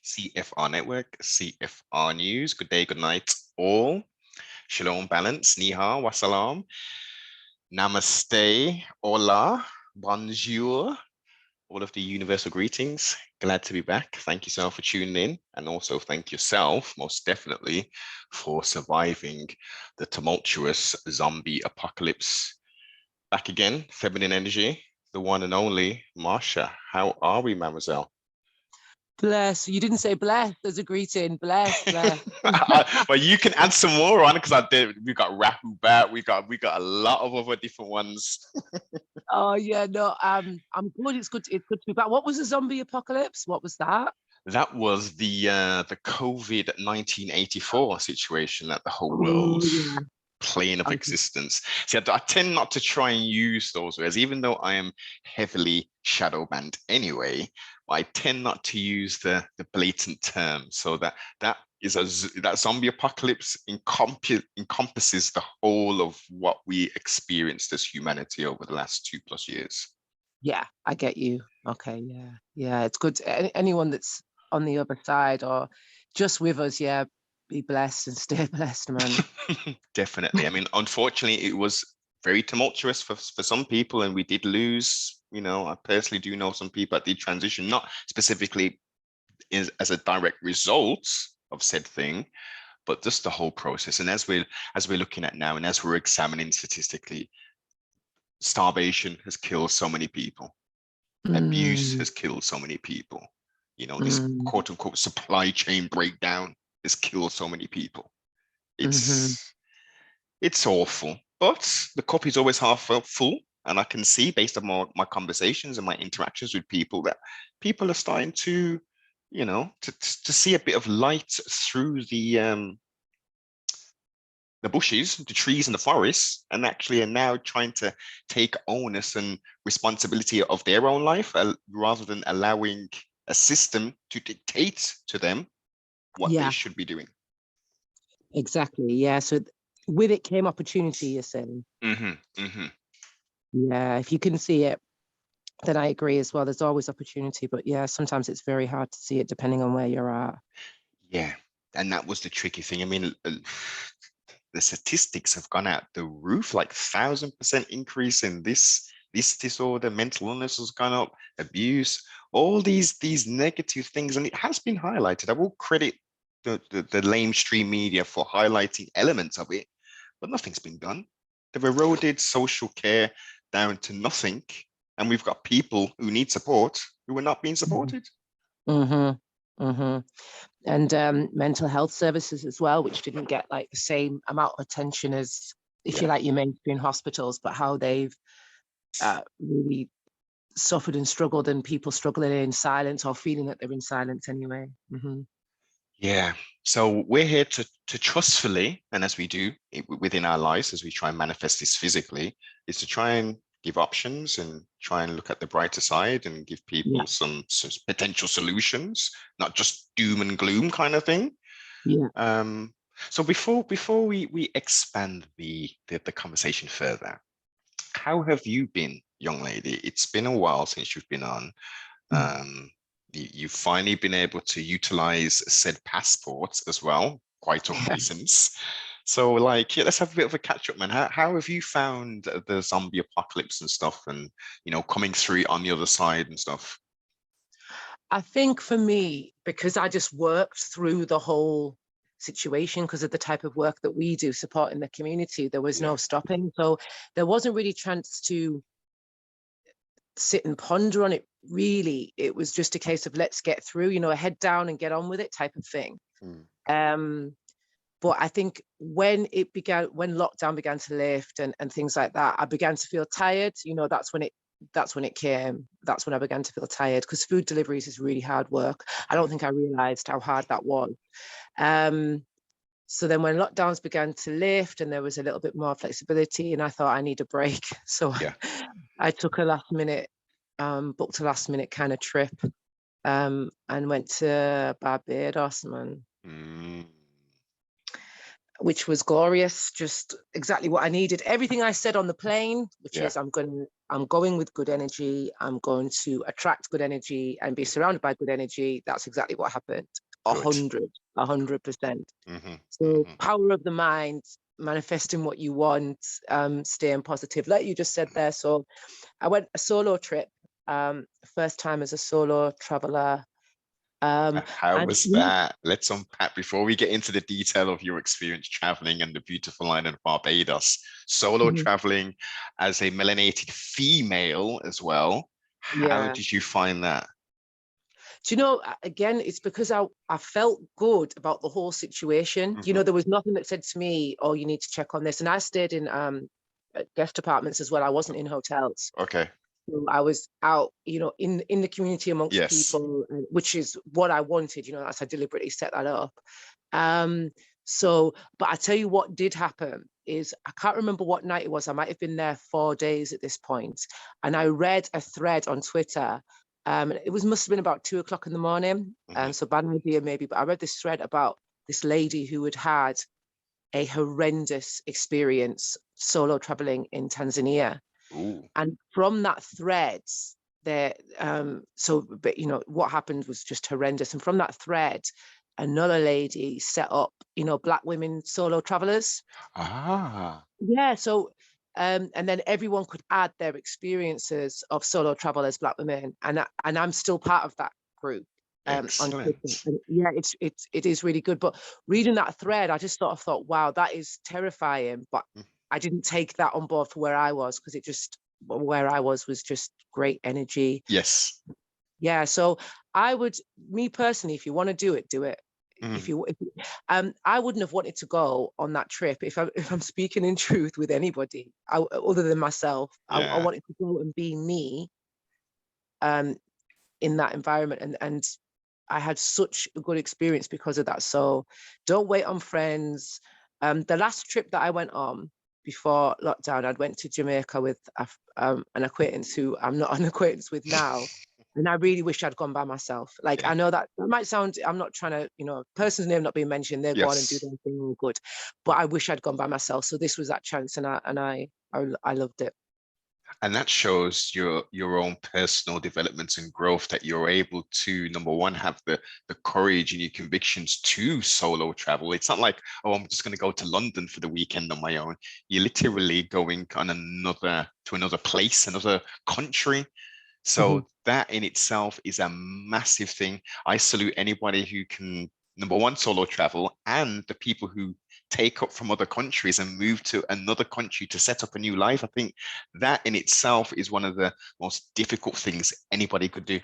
CFR Network, CFR News. Good day, good night, all. Shalom, balance, ni hao, wassalam, namaste, hola, bonjour, all of the universal greetings. Glad to be back. Thank you so much for tuning in. And also thank yourself, most definitely, for surviving the tumultuous zombie apocalypse. Back again, feminine energy, the one and only Marsha. How are we, mademoiselle? Bless. You didn't say bless as a greeting. Bless, bless. But you can add some more on because I did. We got Rahu Bat. We got a lot of other different ones. Oh yeah, no. I'm good. It's good. It's good to be back. What was the zombie apocalypse? What was that? That was the COVID 1984 situation that the whole world plane of existence. See, I tend not to try and use those words, even though I am heavily shadow banned anyway. I tend not to use the blatant term, so that zombie apocalypse encompasses the whole of what we experienced as humanity over the last 2+ years. Yeah, I get you. Okay, yeah. It's good. Anyone that's on the other side or just with us, yeah, be blessed and stay blessed, man. Definitely. I mean, unfortunately, it was very tumultuous for some people, and we did lose. I personally do know some people that did transition, not specifically as a direct result of said thing, but just the whole process. And as we're looking at now, and as we're examining statistically, starvation has killed so many people. Abuse has killed so many people. This quote unquote supply chain breakdown has killed so many people. It's awful, but the cup is always half full. And I can see, based on my conversations and my interactions with people, that people are starting to, to see a bit of light through the bushes, the trees and the forests, and actually are now trying to take onus and responsibility of their own life rather than allowing a system to dictate to them what they should be doing. Exactly. Yeah. So with it came opportunity, you're saying. Yeah. If you can see it, then I agree as well. There's always opportunity, but yeah, sometimes it's very hard to see it depending on where you're at. Yeah. And that was the tricky thing. I mean, the statistics have gone out the roof, like 1,000% increase in this disorder, mental illness has gone up, abuse, all these negative things. And it has been highlighted. I will credit the lamestream media for highlighting elements of it, but nothing's been done. They've eroded social care down to nothing. And we've got people who need support who are not being supported. And mental health services as well, which didn't get like the same amount of attention as, if you like, your mainstream hospitals, but how they've really suffered and struggled, and people struggling in silence or feeling that they're in silence anyway. Yeah. So we're here to trustfully, and as we do within our lives, as we try and manifest this physically, is to try and give options and try and look at the brighter side and give people some potential solutions, not just doom and gloom kind of thing. So before we expand the conversation further, how have you been, young lady? It's been a while since you've been on. You've finally been able to utilize said passports as well, quite of recent. So let's have a bit of a catch up, man. How have you found the zombie apocalypse and stuff, and coming through on the other side and stuff? I think for me, because I just worked through the whole situation because of the type of work that we do supporting the community, there was no stopping. So there wasn't really a chance to sit and ponder on it, really. It was just a case of let's get through, head down and get on with it type of thing. But I think when lockdown began to lift and things like that, I began to feel tired. That's when it came. That's when I began to feel tired, because food deliveries is really hard work. I don't think I realized how hard that was. So then when lockdowns began to lift and there was a little bit more flexibility, and I thought I need a break. So I took booked a last minute kind of trip and went to Barbados, man. Which was glorious, just exactly what I needed. Everything I said on the plane, which is I'm I'm going with good energy. I'm going to attract good energy and be surrounded by good energy. That's exactly what happened. Good. 100%. Mm-hmm. So power of the mind, manifesting what you want, staying positive, like you just said there. So I went a solo trip, first time as a solo traveler. How And was that? Let's unpack before we get into the detail of your experience traveling and the beautiful island of Barbados. Solo traveling as a melanated female as well. How yeah. did you find that? Do you know, again, it's because I felt good about the whole situation. You know, there was nothing that said to me, oh, you need to check on this. And I stayed in guest apartments as well. I wasn't in hotels. Okay. So I was out, you know, in the community amongst Yes. people, which is what I wanted, you know, as I deliberately set that up. So, but I tell you what did happen is I can't remember what night it was. I might have been there 4 days at this point. And I read a thread on Twitter. It must have been about 2 o'clock in the morning. So bad idea maybe, but I read this thread about this lady who had had a horrendous experience solo traveling in Tanzania. Ooh. And from that thread, there, but you know, what happened was just horrendous. And from that thread, another lady set up, you know, Black women solo travelers. Ah. Yeah. So, and then everyone could add their experiences of solo travel as Black women, and I'm still part of that group. On Twitter. Excellent. And yeah, it is really good. But reading that thread, I just thought, wow, that is terrifying. But I didn't take that on board for where I was, because where I was just great energy. Yes. Yeah. So me personally, if you want to do it, do it. If you, I wouldn't have wanted to go on that trip if I'm speaking in truth with anybody other than myself. I wanted to go and be me, in that environment, and I had such a good experience because of that. So don't wait on friends. The last trip that I went on before lockdown, I went to Jamaica with an acquaintance who I'm not an acquaintance with now. And I really wish I'd gone by myself. Like, I know that might sound, I'm not trying to, you know, person's name not being mentioned, they're going and do their thing all good. But I wish I'd gone by myself. So this was that chance, and I loved it. And that shows your own personal development and growth, that you're able to, number one, have the courage and your convictions to solo travel. It's not like, oh, I'm just going to go to London for the weekend on my own. You're literally going on to another place, another country. So that in itself is a massive thing. I salute anybody who can, number one, solo travel, and the people who take up from other countries and move to another country to set up a new life. I think that in itself is one of the most difficult things anybody could do.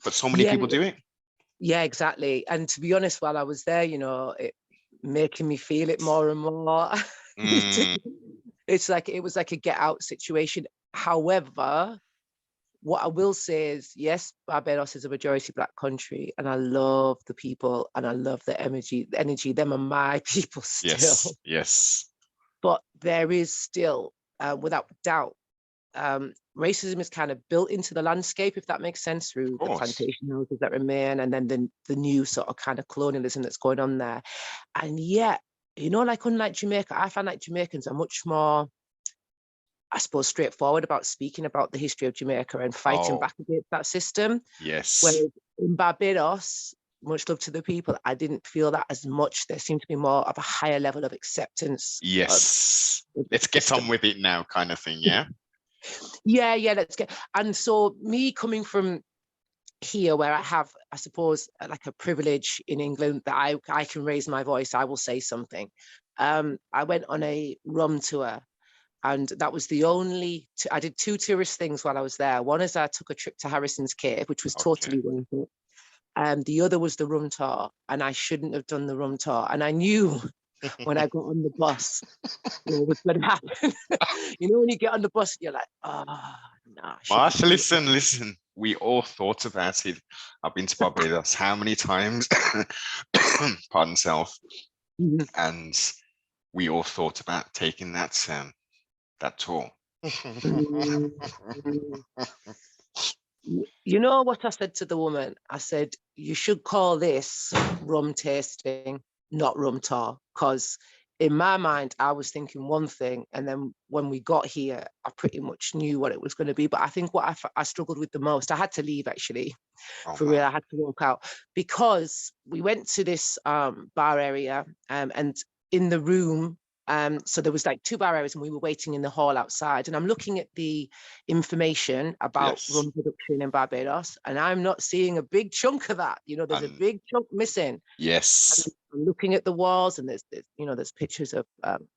But so many people do it. Yeah, exactly. And to be honest, while I was there, you know, it making me feel it more and more. It's like, it was like a get out situation. However, what I will say is, yes, Barbados is a majority Black country, and I love the people and I love the energy. Them are my people still. Yes. But there is still, without doubt, racism is kind of built into the landscape, if that makes sense, through the plantation houses that remain, and then the new sort of kind of colonialism that's going on there. And yet, you know, like, unlike Jamaica, I find like Jamaicans are much more, I suppose, straightforward about speaking about the history of Jamaica and fighting back against that system. Yes. Whereas in Barbados, much love to the people, I didn't feel that as much. There seemed to be more of a higher level of acceptance. Yes. Let's get on with it now, kind of thing. Yeah. Yeah, let's get. And so me coming from here, where I have, I suppose, like a privilege in England, that I can raise my voice, I will say something. I went on a rum tour, and that was the only, I did 2 tourist things while I was there. One is I took a trip to Harrison's Cave, which was totally worth it. The other was the rum tour, and I shouldn't have done the rum tour. And I knew when I got on the bus what was going to happen. You know, when you get on the bus, you're like, oh, no. Marsha, listen. We all thought about it. I've been to Barbados how many times? Pardon self. And we all thought about taking that tour. You know what I said to the woman? I said, you should call this rum tasting, not rum tour, because in my mind, I was thinking one thing, and then when we got here, I pretty much knew what it was going to be. But I think what I struggled with the most, I had to leave actually, Oh for real. man. I had to walk out because we went to this bar area, and in the room, so there was like 2 bar areas, and we were waiting in the hall outside. And I'm looking at the information about Yes. rum production in Barbados, and I'm not seeing a big chunk of that. You know, there's a And big chunk missing. yes. I'm looking at the walls, and there's you know, there's pictures of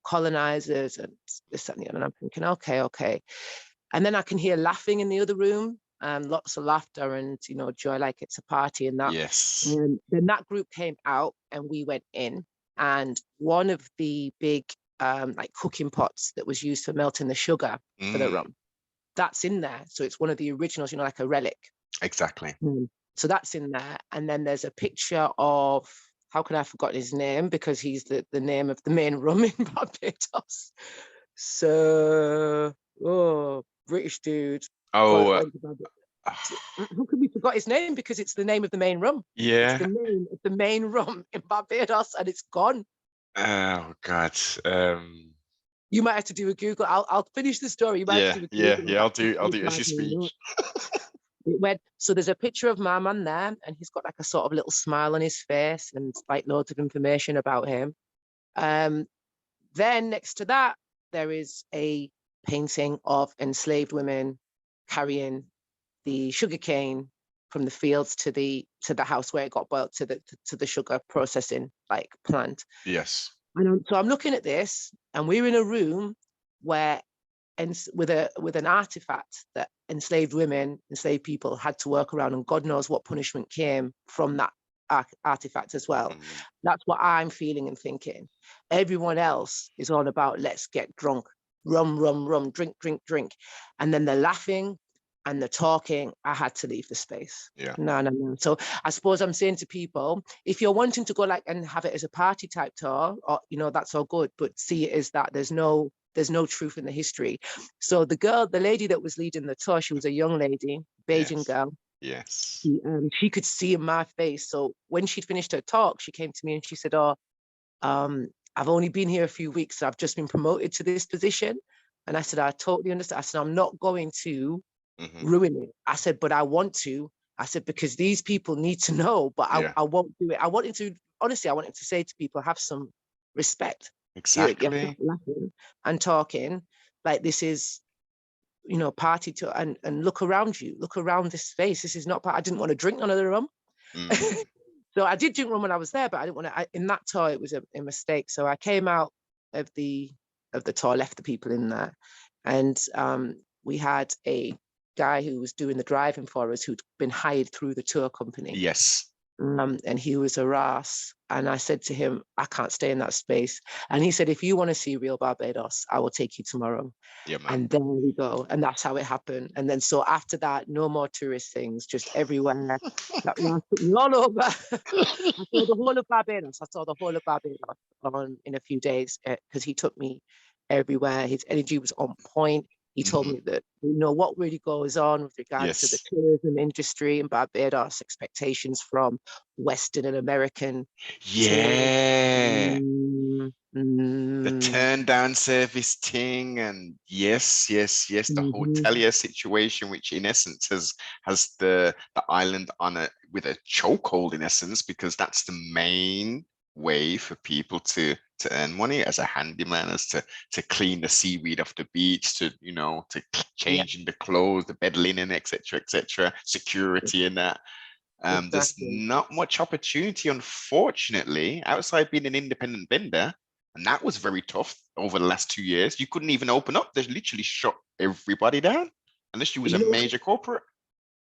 colonizers and this and the other. And I'm thinking, okay. And then I can hear laughing in the other room, lots of laughter and, you know, joy like it's a party and that. Yes. And then that group came out and we went in, and one of the big like cooking pots that was used for melting the sugar for the Mm, rum, that's in there. So it's one of the originals, you know, like a relic. exactly. So that's in there. And then there's a picture of, how can I have forgotten his name? Because he's the name of the main rum in Barbados. So, oh, British dude. Oh, Who could we forgot his name? Because it's the name of the main rum. It's the yeah. name of the main rum in Barbados, and it's gone. Oh God. You might have to do a Google. I'll finish the story. You might have to do a Google. Yeah. About I'll do it as you 25 speak. minutes. It went, so there's a picture of my man there, and he's got like a sort of little smile on his face and like loads of information about him. Then next to that, there is a painting of enslaved women carrying the sugarcane from the fields to the house where it got boiled, to the sugar processing like plant. Yes. And so I'm looking at this, and we're in a room where, and with an artifact that enslaved women, enslaved people had to work around, and God knows what punishment came from that artifact as well. Mm, That's what I'm feeling and thinking. Everyone else is on about let's get drunk, rum, drink, and then they're laughing and they're talking. I had to leave the space. yeah. No. So I suppose I'm saying to people, if you're wanting to go like and have it as a party type tour, or you know, that's all good, but see it as that there's no truth in the history. So the lady that was leading the tour, she was a young lady, Bajan Yes. girl. Yes. She could see in my face. So when she'd finished her talk, she came to me and she said, "Oh, I've only been here a few weeks. So I've just been promoted to this position." And I said, "I totally understand." I said, "I'm not going to ruin it." I said, "But I want to." I said, "Because these people need to know, but Yeah. I won't do it." I wanted to say to people, have some respect. You have to Exactly. laughing and talking like this is, you know, party to, and look around you, look around this space. This is not part. I didn't want to drink none of the rum. Mm, So I did drink rum when I was there, but I didn't want to. In that tour, it was a mistake. So I came out of the tour, left the people in there, and we had a guy who was doing the driving for us, who'd been hired through the tour company. yes. And he was a ras. And I said to him, "I can't stay in that space." And he said, "If you want to see real Barbados, I will take you tomorrow." Yeah, man. And there we go. And that's how it happened. And then so after that, no more tourist things, just everywhere. That ras took me all over. I saw the whole of Barbados. I saw the whole of Barbados in a few days, because he took me everywhere. His energy was on point. He told me that, you know, what really goes on with regards to the Yes. tourism industry in Barbados, expectations from Western and American tourists. Yeah. Mm, The mm, turn down service thing, and yes, the mhm. hotelier situation, which in essence has the island on a with a chokehold in essence, because that's the main way for people to earn money as a handyman, as to clean the seaweed off the beach, to to Yeah, changing the clothes, the bed linen, etc., security and that. There's exactly. not much opportunity, unfortunately, outside being an independent vendor. And that was very tough over the last 2 years. You couldn't even open up. They literally shut everybody down unless you was a You know what? major corporate.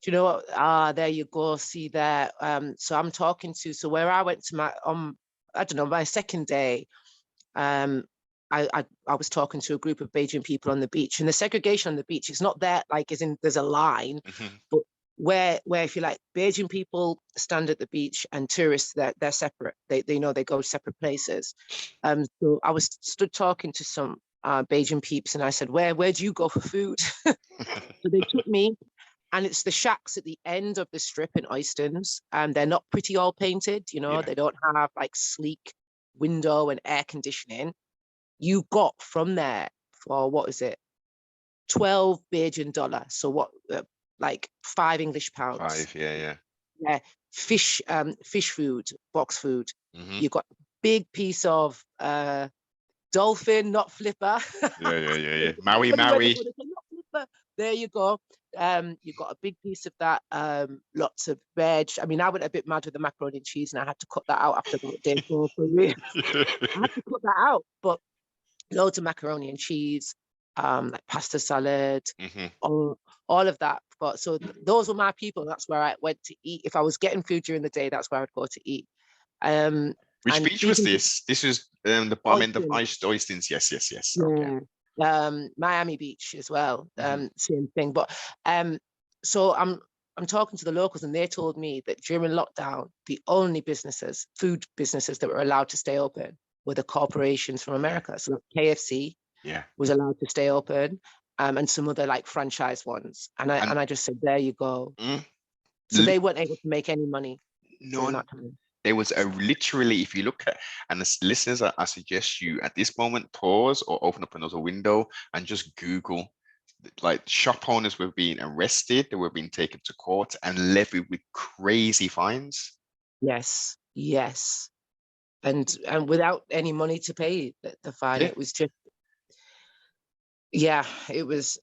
Do you know what? Ah, there you go. See there. So I'm talking to, so where I went to my I don't know, my second day, um, I was talking to a group of Beijing people on the beach, and the segregation on the beach is not there, like as in there's a line, Mhm. but where if you like, Beijing people stand at the beach and tourists, they're separate. They know they go separate places. So I was stood talking to some Beijing peeps, and I said, where do you go for food? So they took me, and it's the shacks at the end of the strip in Oystons, and they're not pretty all painted, you know, Yeah. they don't have like sleek window and air conditioning, you got from there for, what is it, 12 Bajan dollar. So what, like £5 English. 5, yeah. Yeah, fish food, box food. Hmm. You got a big piece of dolphin, not flipper. Yeah. Maui, Everywhere they Maui. go, they say, not flipper. There you go. You got a big piece of that. Lots of veg. I mean, I went a bit mad with the macaroni and cheese, and I had to cut that out after about day 4 for real. I had to cut that out, but loads of macaroni and cheese, like pasta salad, Hmm. all of that. But so those were my people. That's where I went to eat. If I was getting food during the day, that's where I would go to eat. Which And beach was speaking to this? This was the bottom end of Oystons, Oystins. Yes. Okay. yeah, Miami Beach as well, Hmm. same thing. But so I'm talking to the locals, and they told me that during lockdown, the only businesses, food businesses, that were allowed to stay open were the corporations from Yeah. America. So KFC Yeah. was allowed to stay open, and some other like franchise ones. And And I just said, there you go. mm, So they weren't able to make any money during none. that time. There was a literally, if you look at, and as listeners, I suggest you at this moment pause or open up another window and just Google. Like shop owners were being arrested, they were being taken to court and levied with crazy fines. Yes, yes. And without any money to pay the fine. Yeah. It was just, yeah, it was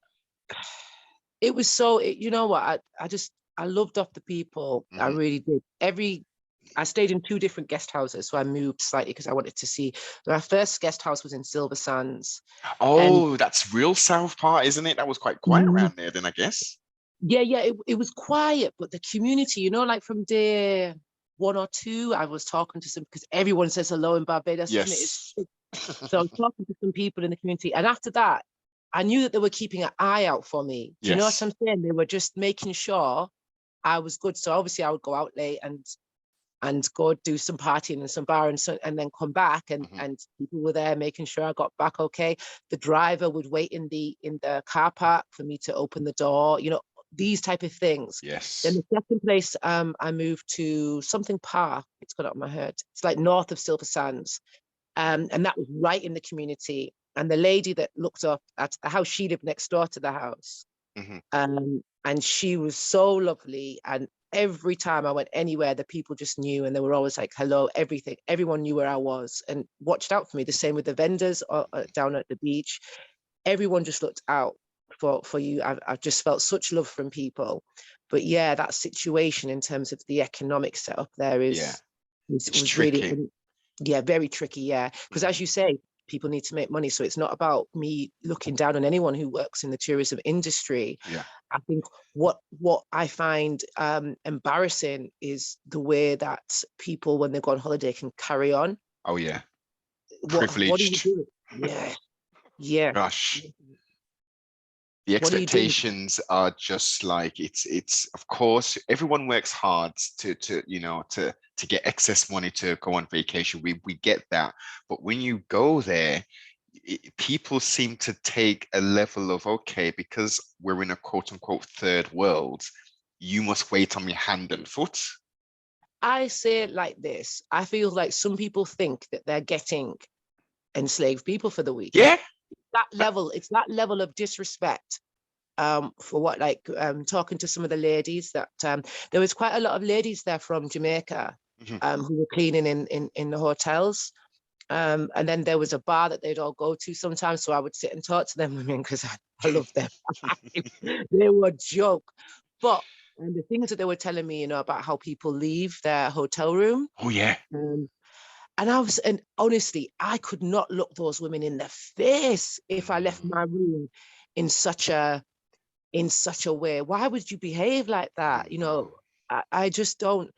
so, you know what, I loved off the people. I Hmm. really did. I stayed in 2 different guest houses, so I moved slightly because I wanted to see. My first guest house was in Silver Sands, and Oh, that's real South part, isn't it? That was quite quiet around there then, I guess. yeah, it was quiet, but the community, like from day 1 or 2, I was talking to some, because everyone says hello in Barbados, isn't it? Yes. So I was talking to some people in the community, and after that, I knew that they were keeping an eye out for me. Do you know what Yes. I'm saying? They were just making sure I was good. So obviously, I would go out late and go do some partying and some bar, and then come back, and Hmm. people were there making sure I got back okay. The driver would wait in the car park for me to open the door. These type of things. Then Yes. the second place, I moved to something park. It's got up my head. It's like north of Silver Sands, and that was right in the community. And the lady that looked up at the house, she lived next door to the house. Hmm. And she was so lovely. And every time I went anywhere, the people just knew, and they were always like, hello, everything. Everyone knew where I was and watched out for me. The same with the vendors down at the beach. Everyone just looked out for you. I've just felt such love from people. But yeah, that situation in terms of the economic setup there Yeah. It's was really, tricky. yeah, very tricky. Yeah, because as Mhm. you say, people need to make money, so it's not about me looking down on anyone who works in the tourism industry. Yeah. I think what I find embarrassing is the way that people, when they go on holiday, can carry on. Oh yeah. What are you Privileged. doing? Yeah. Gosh. The What are you doing? expectations are just like it's of course everyone works hard to get excess money to go on vacation. We get that. But when you go there, people seem to take a level of, okay, because we're in a quote unquote third world, you must wait on your hand and foot. I say it like this. I feel like some people think that they're getting enslaved people for the week. Yeah. It's that level of disrespect, for what, like, talking to some of the ladies, that there was quite a lot of ladies there from Jamaica, Mhm. who were cleaning in the hotels, and then there was a bar that they'd all go to sometimes, so I would sit and talk to them women, because I love them. They were a joke. But and the things that they were telling me, about how people leave their hotel room, Oh yeah. um, and honestly, I could not look those women in the face if I left Mm. my room in such a way. Why would you behave like that? No. I just don't.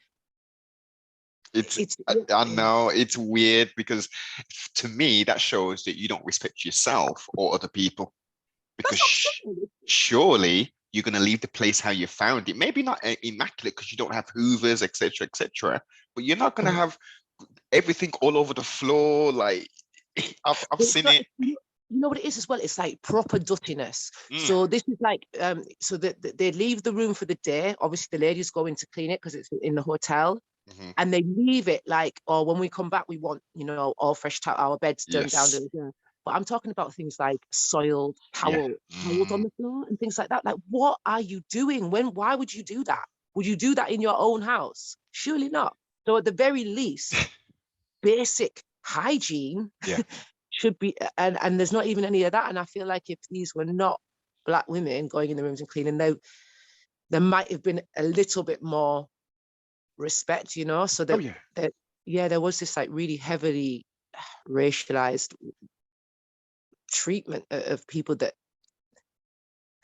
It's It's I know it's weird because to me that shows that you don't respect yourself or other people, because that's not true. surely you're going to leave the place how you found it. Maybe not immaculate because you don't have hoovers, etc., but you're not going to have everything all over the floor. Like I've But it's seen not. it. You know what it is as well? It's like proper duttiness. Mm. So this is like, so that they leave the room for the day. Obviously, the ladies go in to clean it because it's in the hotel. Mhm. And they leave it like, oh, when we come back, we want, you know, all fresh towel, our beds done down Yes. to the. But I'm talking about things like soiled Yeah. towels on the floor and things like that. Like, what are you doing? Why would you do that? Would you do that in your own house? Surely not. So at the very least, basic hygiene Yeah. should be, and there's not even any of that. And I feel like if these were not Black women going in the rooms and cleaning, there might have been a little bit more respect, you know, so Oh that, yeah. yeah, there was this like really heavily racialized treatment of people that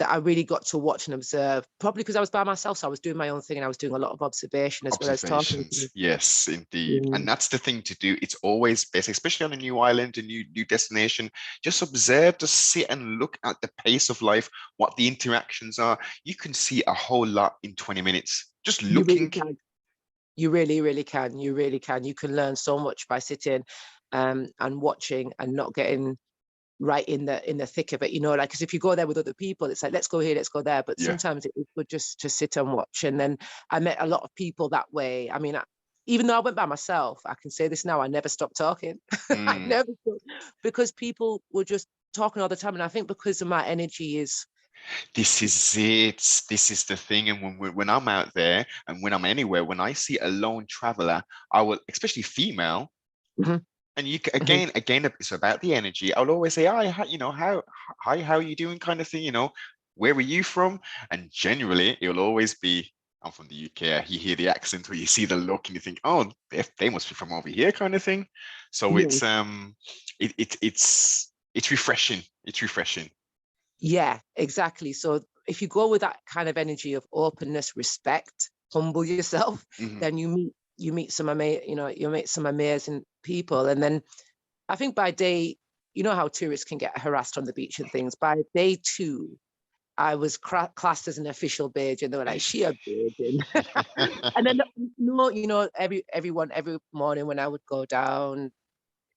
I really got to watch and observe, probably because I was by myself, so I was doing my own thing and I was doing a lot of observation as well as talking to Observations. them. Yes, indeed. Yeah. And that's the thing to do. It's always best, especially on a new island, a new destination. Just observe, just sit and look at the pace of life, what the interactions are. You can see a whole lot in 20 minutes. Just You really looking. can. You really, really can. You really can. You can learn so much by sitting and watching and not getting right in the thick of it, you know, like, because if you go there with other people, it's like, let's go here, let's go there. But Yeah. sometimes it's good just to sit and watch. And then I met a lot of people that way. I mean, even though I went by myself, I can say this now, I never stopped talking. I Mm. never stopped, because people were just talking all the time. And I think because of my energy is, This is it. This is the thing. And when I'm out there and when I'm anywhere, when I see a lone traveler, I will, especially female, Mhm, and you mhm. again, it's about the energy. I'll always say, hi, you know, hi, how are you doing, kind of thing, you know, where are you from? And generally, it'll always be, I'm from the UK. You hear the accent or you see the look, and you think, oh, they must be from over here, kind of thing. So Yeah. it's refreshing. It's refreshing. Yeah, exactly. So if you go with that kind of energy of openness, respect, humble yourself, Mhm. then you meet some you meet some amazing people. And then I think by day, you know how tourists can get harassed on the beach and things. By day two, I was classed as an official beige, and they were like, "She a beige." And then no, you know, every morning when I would go down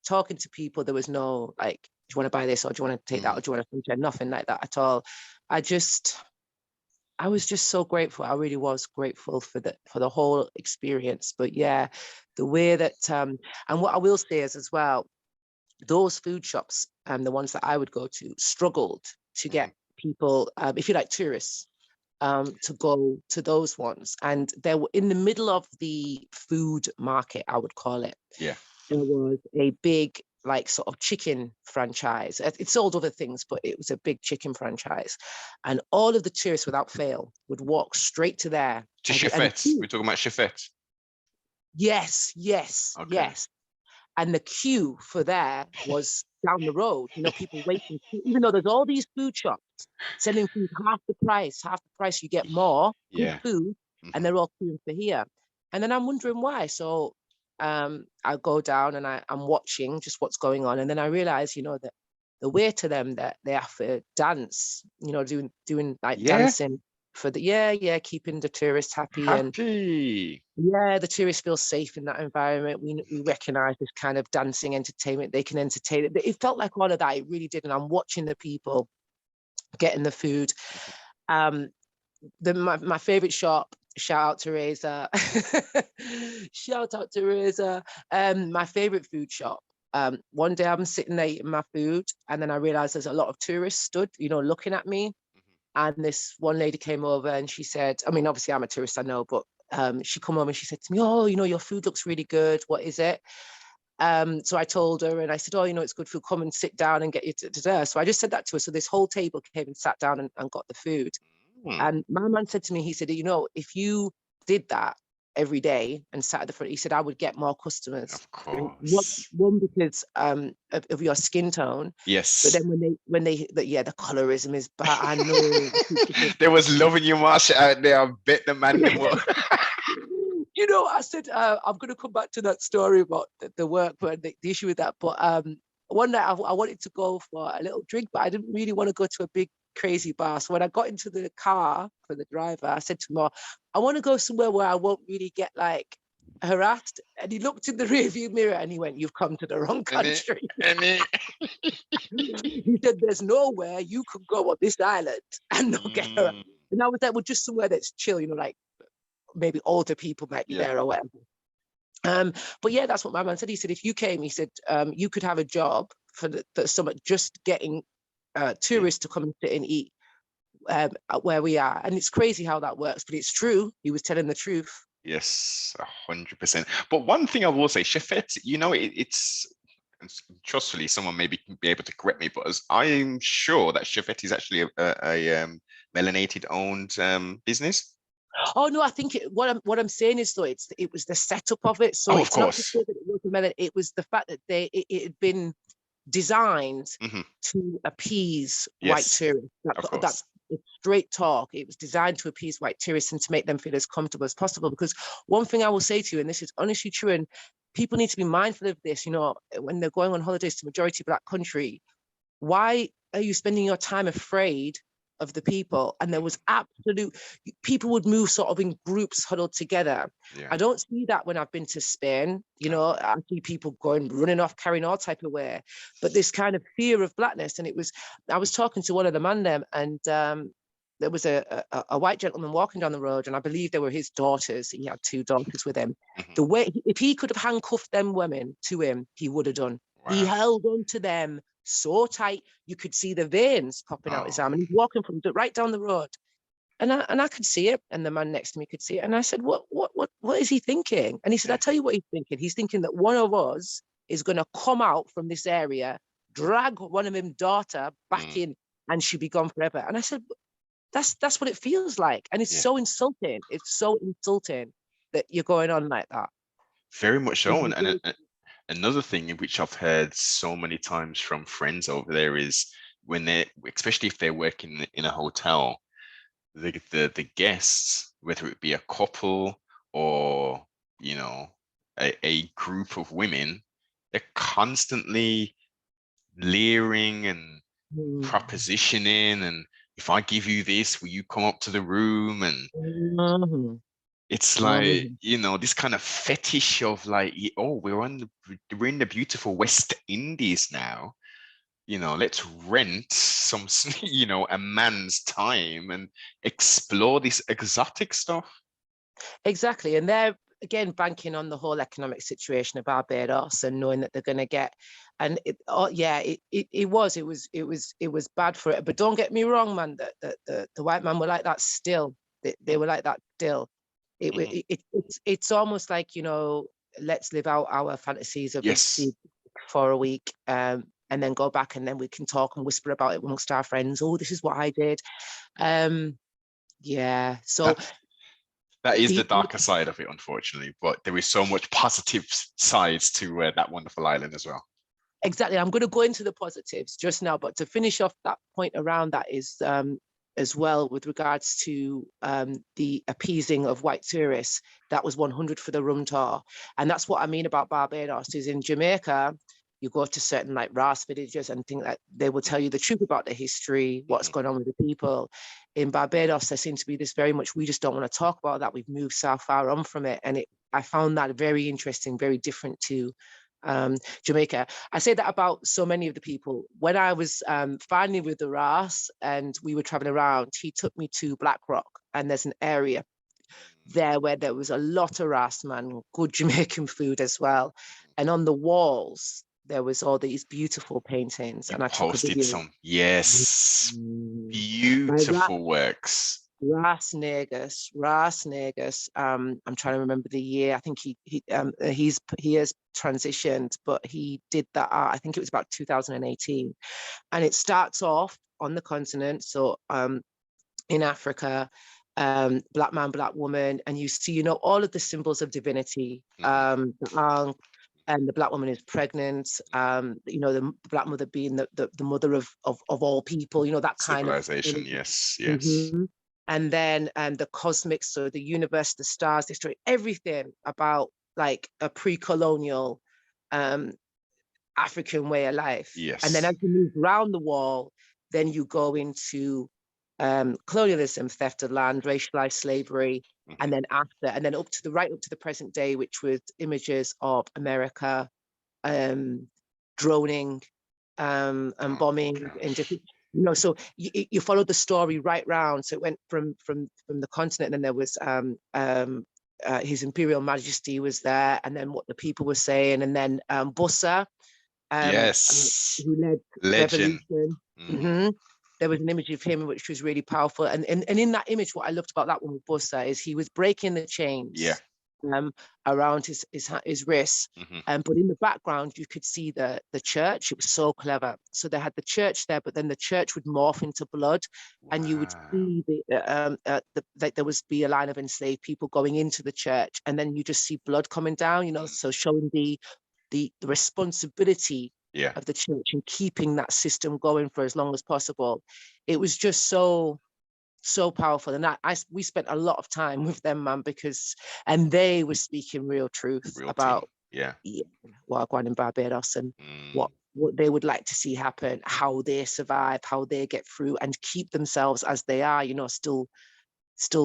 talking to people, there was no like, do you want to buy this, or do you want to take that, or Mm. do you want to finish it? Nothing like that at all. I just, I was just so grateful. I really was grateful for the whole experience. But yeah, the way that and what I will say is as well, those food shops, the ones that I would go to, struggled to get Mhm. people, if you like, tourists, to go to those ones. And they were in the middle of the food market, I would call it. Yeah. There was a big, like, sort of chicken franchise. It sold other things, but it was a big chicken franchise. And all of the tourists, without fail, would walk straight to there. To And Chefette. We're talking about Chefette. yes, yes, Okay. yes. And the queue for there was down the road. You know, people waiting, even though there's all these food shops selling food half the price, you get more good Yeah. food, and Mhm. they're all queuing for here. And then I'm wondering why. So I go down and I'm watching just what's going on. And then I realize, you know, that the way to them that they have to dance, you know, doing like Yeah. dancing for the, yeah, keeping the tourists happy. And Happy. yeah, the tourists feel safe in that environment. We recognize this kind of dancing entertainment. They can entertain it. It felt like all of that. It really did. And I'm watching the people getting the food. Um, my favorite shop. Shout out to Reza. Shout out to Reza. My favorite food shop. One day I'm sitting there eating my food, and then I realized there's a lot of tourists stood, you know, looking at me. And this one lady came over and she said, I mean, obviously I'm a tourist, I know, but she come over and she said to me, oh, you know, your food looks really good. What is it? So I told her and I said, oh, you know, it's good food. Come and sit down and get your dessert. So I just said that to her. So this whole table came and sat down and got the food. Mm. And my man said to me, he said, you know, if you did that every day and sat at the front, he said, I would get more customers. Of course. One because of your skin tone, but Yes. then yeah, the colorism is bad. I know. There was loving you, Marsha, out there. I bet the man them were. You know, I said I'm going to come back to that story about the work, but the issue with that. But one night I wanted to go for a little drink, but I didn't really want to go to a big crazy bar. So when I got into the car for the driver, I said to him, I want to go somewhere where I won't really get like harassed. And he looked in the rearview mirror and he went, "You've come to the wrong And it, country." and it. He said, "There's nowhere you could go on this island and not get harassed." Mm. And I was like, well, just somewhere that's chill, you know, like maybe older people might be Yeah. there or whatever. But yeah, that's what my man said. He said, if you came, he said, you could have a job for the summer, just getting tourists to come and sit and eat where we are. And it's crazy how that works, but it's true. He was telling the truth. Yes, 100%. But one thing I will say, Chefette, you know, it's trustfully, someone maybe can be able to correct me, but I'm sure that Chefette is actually a melanated owned business. Oh no, I think what I'm saying is though it was the setup of it. So Oh, of it's not just course. that it was a melon, it was the fact that it had been designed to appease white Yes, tourists. of That's course. straight talk. It was designed to appease white tourists and to make them feel as comfortable as possible. Because one thing I will say to you, and this is honestly true, and people need to be mindful of this, you know, when they're going on holidays to majority black country, why are you spending your time afraid of the people? And there was absolute, people would move sort of in groups huddled together. Yeah. I don't see that when I've been to Spain. You know, I see people going, running off, carrying all type of wear, but this kind of fear of blackness. And I was talking to one of the man them, and there was a white gentleman walking down the road, and I believe they were his daughters. He had 2 daughters with him. The way, if he could have handcuffed them women to him, he would have done. Wow. He held on to them so tight, you could see the veins popping out his arm, and he's walking from right down the road. And I could see it, and the man next to me could see it. And I said, what is he thinking? And he said, I tell you what he's thinking. He's thinking that one of us is going to come out from this area, drag one of them daughter back in, and she'll be gone forever. And I said, that's what it feels like. And it's so insulting. It's so insulting that you're going on like that. Very much so. And another thing in which I've heard so many times from friends over there is when they're, especially if they're working in a hotel, the guests, whether it be a couple or, you know, a group of women, they're constantly leering and propositioning, and if I give you this, will you come up to the room? And it's like, you know, this kind of fetish of like, oh, we're in the beautiful West Indies now. You know, let's rent some, you know, a man's time and explore this exotic stuff. Exactly. And they're, again, banking on the whole economic situation of Barbados and knowing that they're going to get, and it was bad for it. But don't get me wrong, man, the white man were like that still. They were like that still. It's almost like, you know, let's live out our fantasies of for a week, and then go back, and then we can talk and whisper about it amongst our friends. Oh, this is what I did. Yeah. So that is the darker side of it, unfortunately. But there is so much positive sides to that wonderful island as well. Exactly. I'm going to go into the positives just now, but to finish off that point around that is as well with regards to the appeasing of white tourists. That was 100 for the rum tour. And that's what I mean about Barbados is in Jamaica, you go to certain like Ras villages and things like they will tell you the truth about the history, what's going on with the people. In Barbados, there seems to be this very much, we just don't want to talk about that. We've moved so far on from it. And I found that very interesting, very different to Jamaica. I say that about so many of the people. When I was finally with the Ras and we were traveling around, he took me to Black Rock, and there's an area there where there was a lot of Ras, man, good Jamaican food as well. And on the walls, there was all these beautiful paintings, and I took a video. Some, yes, beautiful works. Ras Negus. I'm trying to remember the year. I think he has transitioned, but he did that art. I think it was about 2018, and it starts off on the continent. So in Africa, black man, black woman, and you see, you know, all of the symbols of divinity. And the black woman is pregnant. You know, the black mother being the mother of all people. You know, that kind of civilization. Yes. And then the cosmic, so the universe, the stars, the story, everything about like a pre-colonial African way of life. Yes. And then as you move around the wall, then you go into colonialism, theft of land, racialized slavery, and then up to the present day, which was images of America droning and bombing and different. You know, so you followed the story right round. So it went from the continent, and then there was His Imperial Majesty was there, and then what the people were saying, and then Bussa, Yes. who led Legend. revolution. There was an image of him which was really powerful, and in that image, what I loved about that one with Bussa is he was breaking the chains around his wrists, but in the background you could see the church. It was so clever. So they had the church there, but then the church would morph into blood, and you would see like there was be a line of enslaved people going into the church, and then you just see blood coming down, you know, so showing the responsibility of the church and keeping that system going for as long as possible. It was just so powerful, and we spent a lot of time with them, man, and they were speaking real truth about what going in Barbados and what they would like to see happen, how they survive, how they get through and keep themselves as they are, you know, still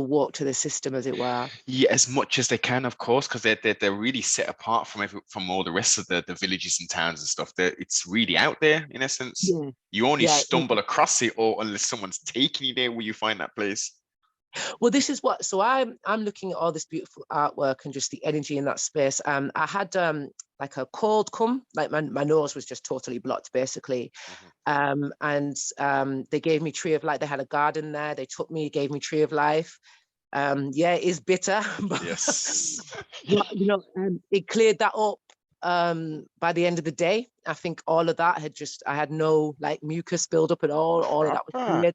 walk to the system, as it were. Yeah, as much as they can, of course, because they're really set apart from all the rest of the villages and towns and stuff. It's really out there in essence. You only stumble across it, or unless someone's taking you there, will you find that place. Well, this is what. So I'm looking at all this beautiful artwork and just the energy in that space. I had like a cold come, like my nose was just totally blocked, basically. And they gave me Tree of Life. They had a garden there. They took me, gave me Tree of Life. Yeah, it is bitter, but you know, it cleared that up by the end of the day. I think all of that I had no like mucus build up at all. All of that was cleared.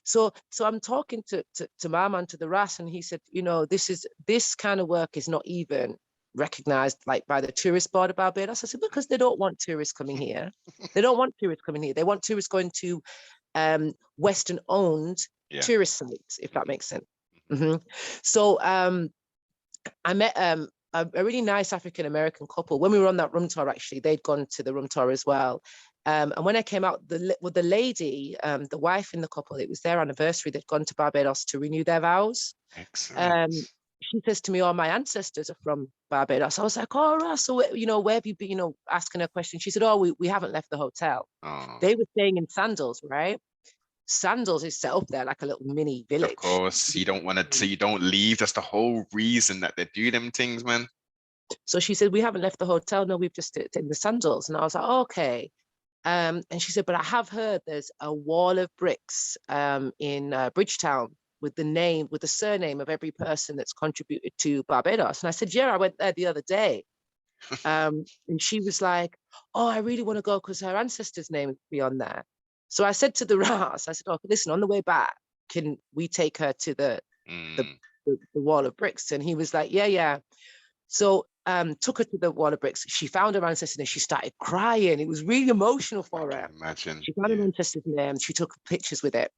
So I'm talking to my man, to the RAS, and he said, you know, this kind of work is not even recognized like by the tourist board of Barbados. I said, because they don't want tourists coming here. They don't want tourists coming here. They want tourists going to Western owned tourist sites, if that makes sense. So I met a really nice African American couple when we were on that room tour. Actually, they'd gone to the room tour as well. And when I came out with the lady, the wife in the couple, it was their anniversary. They'd gone to Barbados to renew their vows. Excellent. She says to me, "Oh, my ancestors are from Barbados." I was like, "Oh, right. So, you know, where have you been?" You know, asking her question. She said, "Oh, we haven't left the hotel." They were staying in Sandals, right? Sandals is set up there like a little mini village. Of course, you don't want to, so you don't leave. That's the whole reason that they do them things, man. So she said, "We haven't left the hotel. No, we've just stayed in the Sandals." And I was like, oh, "Okay." And she said, "But I have heard there's a wall of bricks in Bridgetown with the surname of every person that's contributed to Barbados." And I said, "Yeah, I went there the other day." And she was like, "Oh, I really want to go because her ancestor's name would be on there." So I said to the RAS, I said, "Oh, listen, on the way back, can we take her to the wall of bricks?" And he was like, yeah. So took her to the wall of bricks. She found her ancestor and she started crying. It was really emotional for her. Imagine. She found her ancestor's name. She took pictures with it.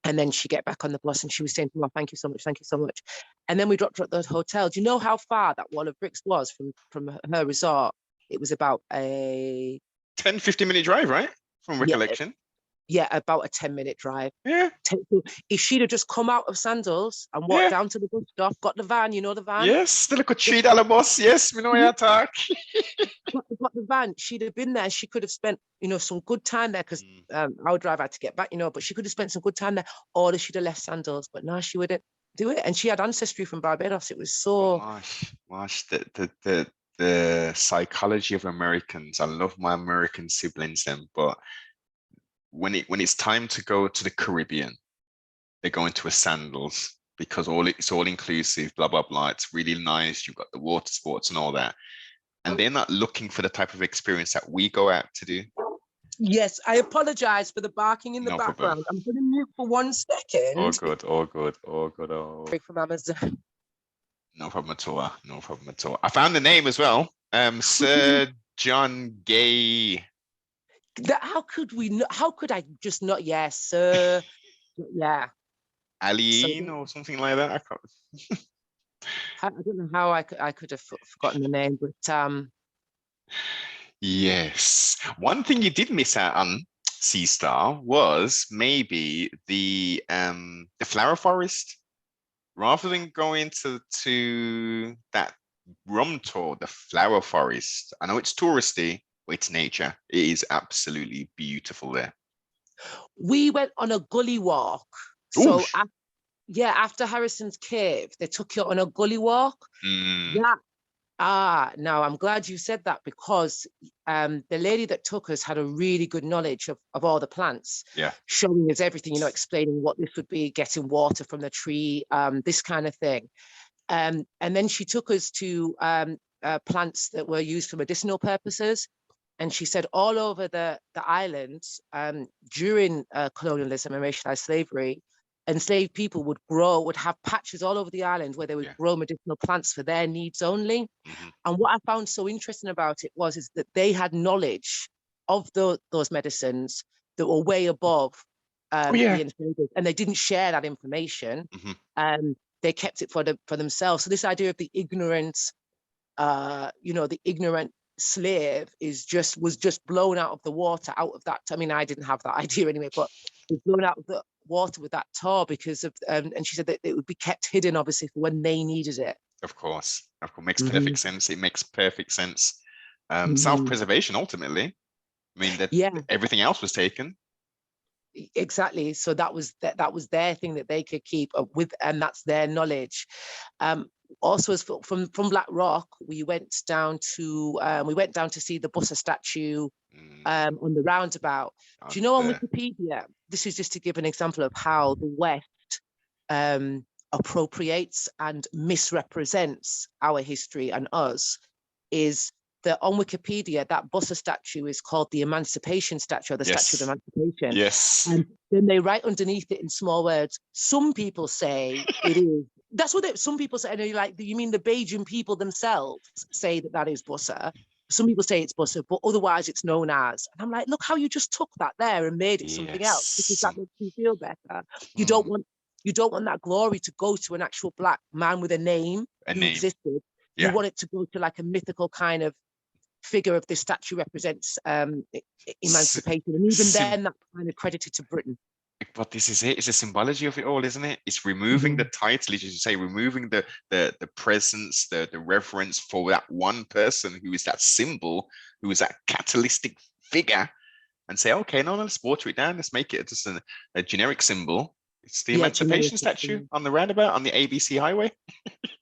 And then she get back on the bus and she was saying, "Oh, thank you so much. Thank you so much." And then we dropped her at the hotel. Do you know how far that wall of bricks was from her resort? It was about a 10-15 minute drive, right? From recollection. Yeah, about a 10-minute drive. Yeah. If she'd have just come out of Sandals and walked down to the bus stop, got the van, you know the van? Yes, the little $3 bus. Yes, we know how to talk. Got the van. She'd have been there. She could have spent, you know, some good time there because our driver had to get back, you know, but she could have spent some good time there, or she'd have left Sandals. But no, she wouldn't do it. And she had ancestry from Barbados. It was so... Marsh, the psychology of Americans. I love my American siblings, but when it's time to go to the Caribbean, they go into a Sandals because it's all inclusive, blah, blah, blah. It's really nice. You've got the water sports and all that. And they're not looking for the type of experience that we go out to do. Yes, I apologize for the barking in the background. Problem. I'm going to mute for 1 second. All good. From Amazon. No problem at all. No problem at all. I found the name as well. Sir John Gay. How could I just not? Yes, sir. Yeah. Aline or something like that. I don't know how I could have forgotten the name, but yes. One thing you did miss out on, Sea Star, was maybe the flower forest. Rather than going to that rum tour, the flower forest. I know it's touristy, but it's nature. It is absolutely beautiful there. We went on a gully walk. So yeah, after Harrison's Cave, they took you on a gully walk. Mm, That now I'm glad you said that, because the lady that took us had a really good knowledge of all the plants, yeah. showing us everything, you know, explaining what this would be, getting water from the tree, this kind of thing. And then she took us to plants that were used for medicinal purposes. And she said all over the islands during colonialism and racialized slavery, enslaved people would have patches all over the island where they would Yeah. grow medicinal plants for their needs only. Hmm. And what I found so interesting about it is that they had knowledge of those medicines that were way above Oh yeah. the enslavers, and they didn't share that information. Hmm. They kept it for themselves. So this idea of the ignorance, you know, the ignorant slave was just blown out of the water, out of that. I mean, I didn't have that idea anyway, but it was blown out of the water with that tar because of, and she said that it would be kept hidden, obviously, for when they needed it. Of course. Of course. Makes Mm-hmm. perfect sense. It makes perfect sense. Mm-hmm. Self-preservation, ultimately. I mean, that Yeah, everything else was taken. exactly. So that was their thing that they could keep up with, and that's their knowledge. Also, as from Black Rock, we went down to see the Bussa statue on the roundabout. Oh, Do you know, on Wikipedia, this is just to give an example of how the West appropriates and misrepresents our history and us, is that on Wikipedia, that Bussa statue is called the Emancipation Statue, or the Statue of yes. Emancipation. Yes. And then they write underneath it in small words, some people say it is. That's what some people say. And you're like, you mean the Bajan people themselves say that is Bussa? Some people say it's Bussa, but otherwise it's known as. And I'm like, look how you just took that there and made it something else, because Yes. that makes you feel better. You don't Mm, want that glory to go to an actual Black man with a name a who name. existed. You Yeah. want it to go to like a mythical kind of figure of this statue represents emancipation. And even then, that's kind of credited to Britain. But this is it. It's a symbology of it all, isn't it? It's removing the title, as you say, removing the presence, the reverence for that one person who is that symbol, who is that catalytic figure, and say, okay, no, let's water it down. Let's make it just a generic symbol. It's the Yeah, Emancipation generic. statue on the roundabout on the ABC highway.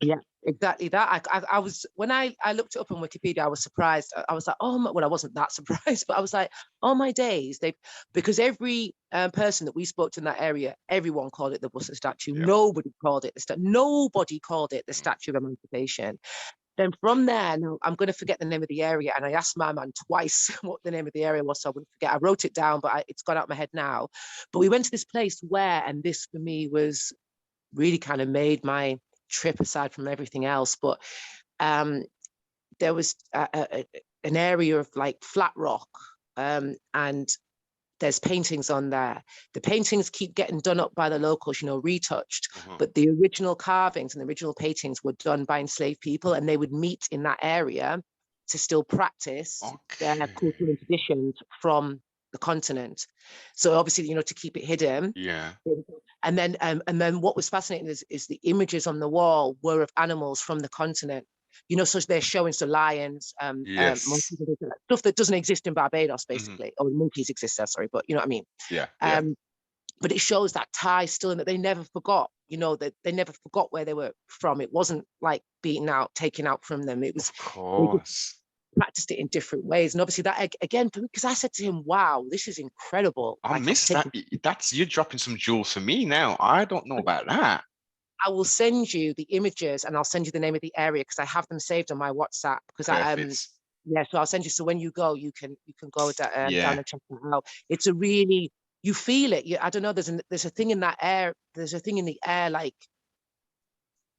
Yeah, exactly that. I was, when I looked it up on Wikipedia, I was surprised. I was like, oh my, well, I wasn't that surprised, but I was like, oh my days, because every person that we spoke to in that area, everyone called it the Bussa statue. Yeah. Nobody called it Nobody called it the Mm. Statue of Emancipation. Then from there, now I'm going to forget the name of the area, and I asked my man twice what the name of the area was, so I wouldn't forget. I wrote it down, but it's gone out of my head now. But we went to this place where, and this for me was really kind of made my trip aside from everything else, but there was an area of like flat rock, and there's paintings on there. The paintings keep getting done up by the locals, you know, retouched, but the original carvings and the original paintings were done by enslaved people, and they would meet in that area to still practice their cultural traditions from the continent. So obviously, you know, to keep it hidden. Yeah. And then what was fascinating is the images on the wall were of animals from the continent. You know, so they're showing lions, Yes. monkeys, stuff that doesn't exist in Barbados, basically. Or monkeys exist there, sorry, but you know what I mean. Yeah. Yeah. But it shows that tie still in that they never forgot. You know, that they never forgot where they were from. It wasn't like beaten out, taken out from them. It was, of course. practiced it in different ways. And obviously that, again, because I said to him, wow, this is incredible. I Like, missed that. That's, you're dropping some jewels for me now. I don't know about that. I will send you the images, and I'll send you the name of the area, because I have them saved on my WhatsApp. Because Perfect. yeah, so I'll send you. So when you go, you can go down Yeah. and check it out. It's a really, you feel it. I don't know. There's a thing in that air. There's a thing in the air, like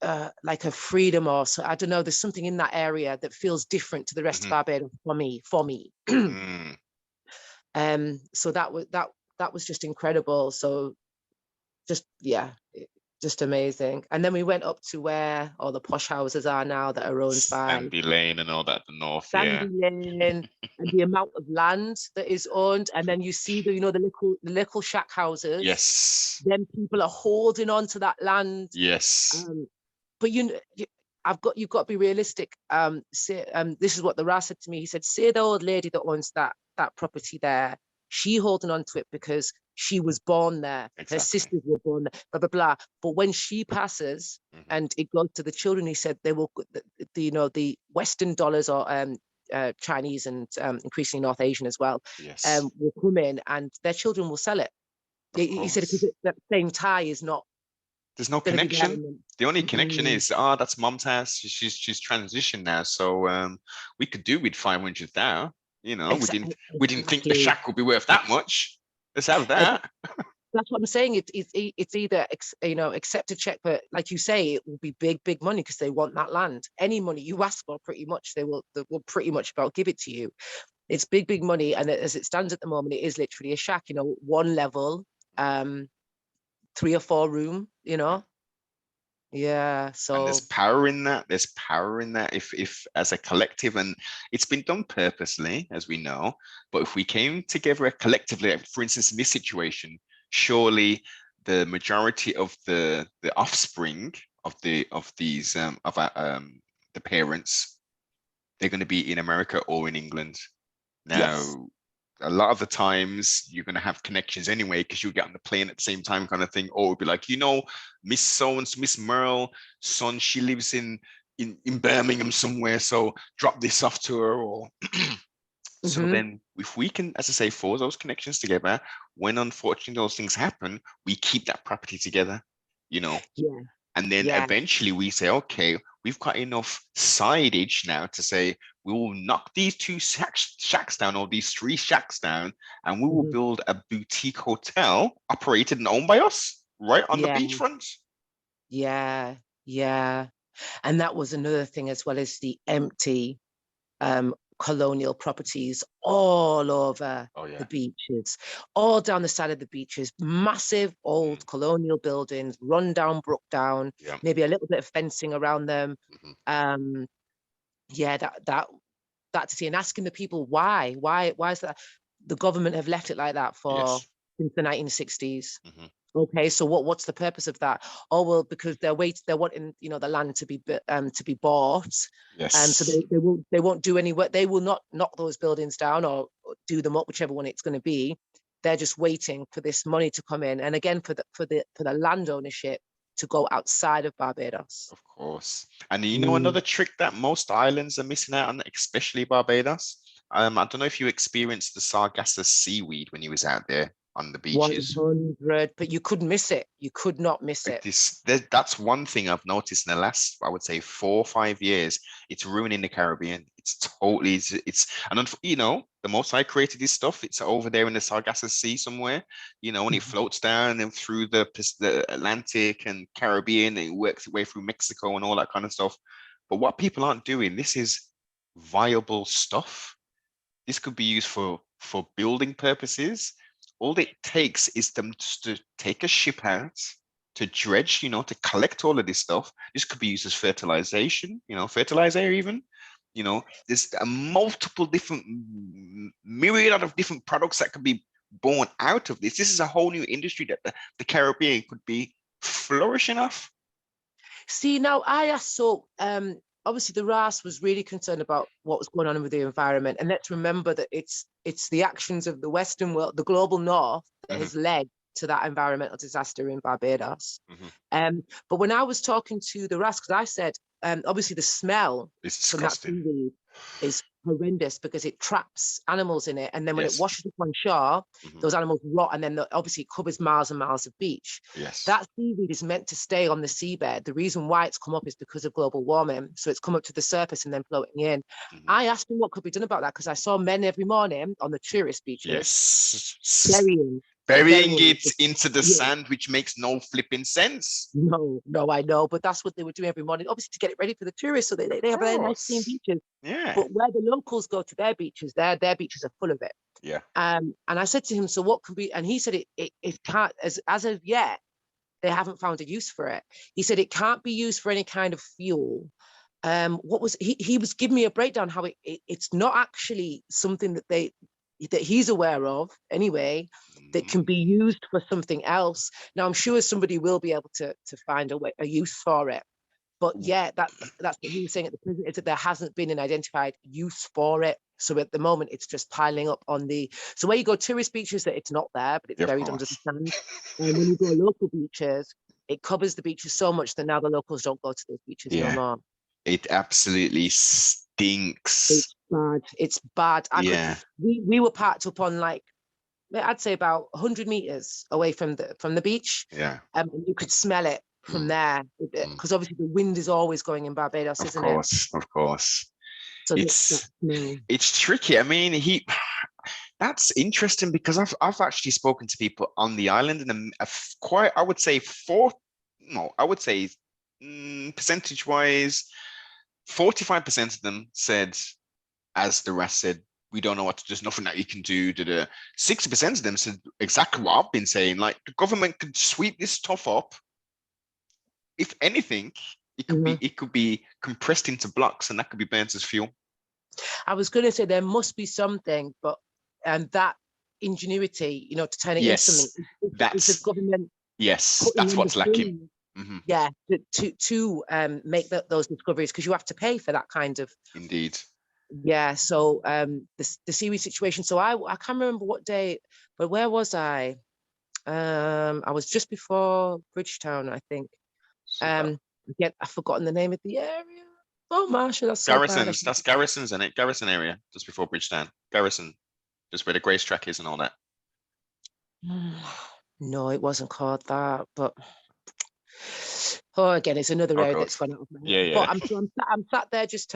a freedom, or so. I don't know. There's something in that area that feels different to the rest of Barbados for me. So that was just incredible. So just, yeah, just amazing. And then we went up to where all the posh houses are now that are owned by Sandy Lane and all that, the north. Sandy Lane, and the amount of land that is owned. And then you see the little shack houses. Yes. Then people are holding on to that land. Yes. But you've got to be realistic. This is what the Ras said to me. He said, say the old lady that owns that property there, she holding on to it because she was born there, her sisters were born there, blah, blah, blah. But when she passes and it goes to the children, he said they will, the Western dollars or Chinese and increasingly North Asian as well, will come in and their children will sell it. He said because that same tie is not. There's no connection. The only connection is, that's mom's house. She's transitioned now, so we could do with 500 now. You know, we didn't think the shack would be worth that much. Let's have that. That's what I'm saying. It's either accept a check, but like you say, it will be big money because they want that land. Any money you ask for, pretty much they will pretty much about give it to you. It's big money, and as it stands at the moment, it is literally a shack. One level, 3 or 4 room. Yeah. So and there's power in that. There's power in that if as a collective, and it's been done purposely, as we know. But if we came together collectively, for instance, in this situation, surely the majority of the offspring of the parents, they're going to be in America or in England. Now, a lot of the times you're going to have connections anyway, because you'll get on the plane at the same time kind of thing. Or it'll be like, Miss So-and-so, Miss Merle, son, she lives in Birmingham somewhere, so drop this off to her. Or so then if we can, as I say, force those connections together, when unfortunately those things happen, we keep that property together, and then eventually we say, okay, we've got enough sideage now to say we will knock these 2 shacks down, or these 3 shacks down, and we will build a boutique hotel operated and owned by us right on the beachfront. Yeah. And that was another thing, as well as the empty colonial properties all over the beaches, all down the side of the beaches, massive old colonial buildings, run down, broke down, maybe a little bit of fencing around them. That to see, and asking the people why is that the government have left it like that since the 1960s. Okay, so what's the purpose of that? Oh, well, because they're wanting the land to be bought. So they won't do any work. They will not knock those buildings down or do them up, whichever one it's going to be. They're just waiting for this money to come in, and again for the land ownership to go outside of Barbados. Of course. And another trick that most islands are missing out on, especially Barbados. I don't know if you experienced the Sargasso seaweed when you was out there on the beaches. 100, but you couldn't miss it. You could not miss it. That's one thing I've noticed in the last, I would say, 4 or 5 years. It's ruining the Caribbean. And the most I created this stuff, it's over there in the Sargasso Sea somewhere, and it floats down and through the Atlantic and Caribbean, and it works its way through Mexico and all that kind of stuff. But what people aren't doing, this is viable stuff. This could be used for building purposes. All it takes is them just to take a ship out, to dredge, to collect all of this stuff. This could be used as fertilization, fertilizer even. There's a multiple different myriad of different products that could be born out of this. This is a whole new industry that the Caribbean could be flourishing off. See, now obviously the RAS was really concerned about what was going on with the environment. And let's remember that it's the actions of the Western world, the global North, that has led to that environmental disaster in Barbados. But when I was talking to the RAS, because I said, obviously the smell from that seaweed is horrendous because it traps animals in it, and then when it washes up on shore, those animals rot, and then obviously it covers miles and miles of beach. That seaweed is meant to stay on the seabed. The reason why it's come up is because of global warming, so it's come up to the surface and then floating in. I asked him what could be done about that, because I saw men every morning on the tourist beaches burying it into the sand, which makes no flipping sense. No, I know, but that's what they were doing every morning, obviously to get it ready for the tourists, so they have their nice clean beaches. But where the locals go to their beaches, their beaches are full of it. And I said to him, so what can be? And he said it can't, as of yet, they haven't found a use for it. He said it can't be used for any kind of fuel. He was giving me a breakdown how it's not actually something that he's aware of anyway, that can be used for something else. Now I'm sure somebody will be able to find a use for it. But yeah, that's what he was saying at the prison, is that there hasn't been an identified use for it. So at the moment, it's just piling up on the. So where you go tourist beaches, that it's not there, but it's Yeah, of buried under the course. sand. And when you go local beaches, it covers the beaches so much that now the locals don't go to those beaches no Yeah, more. it absolutely stinks. It's bad. It's bad. Yeah. We were parked up on, like, I'd say about 100 meters away from the beach. Yeah. And you could smell it from Mm, there, mm. because obviously the wind is always going in Barbados, Of isn't it? course, of course. So that It's smell. it's tricky. I mean, that's interesting because I've actually spoken to people on the island, and quite, I would say I would say percentage wise, 45% of them said, as the rest said, we don't know what to do. There's nothing that you can do. 60% of them said exactly what I've been saying. Like, the government could sweep this stuff up. If anything, it could be compressed into blocks, and that could be burnt as fuel. I was going to say there must be something, but that ingenuity, to turn it into something, Yes, is the government putting that's in the what's lacking. funds, Mhm. yeah, to make those discoveries, because you have to pay for that kind of. Indeed. Yeah, so the seaweed situation. So I can't remember what day, but where was I? I was just before Bridgetown, I think. Super. Again, I've forgotten the name of the area. Oh, Marsha, that's so bad. That's Garrison's in it. Garrison area, just before Bridgetown. Garrison, just where the Grace track is and all that. No, it wasn't called that, but again, it's another Oh area God. that's gone out of my head. Yeah, yeah. But I'm sat there just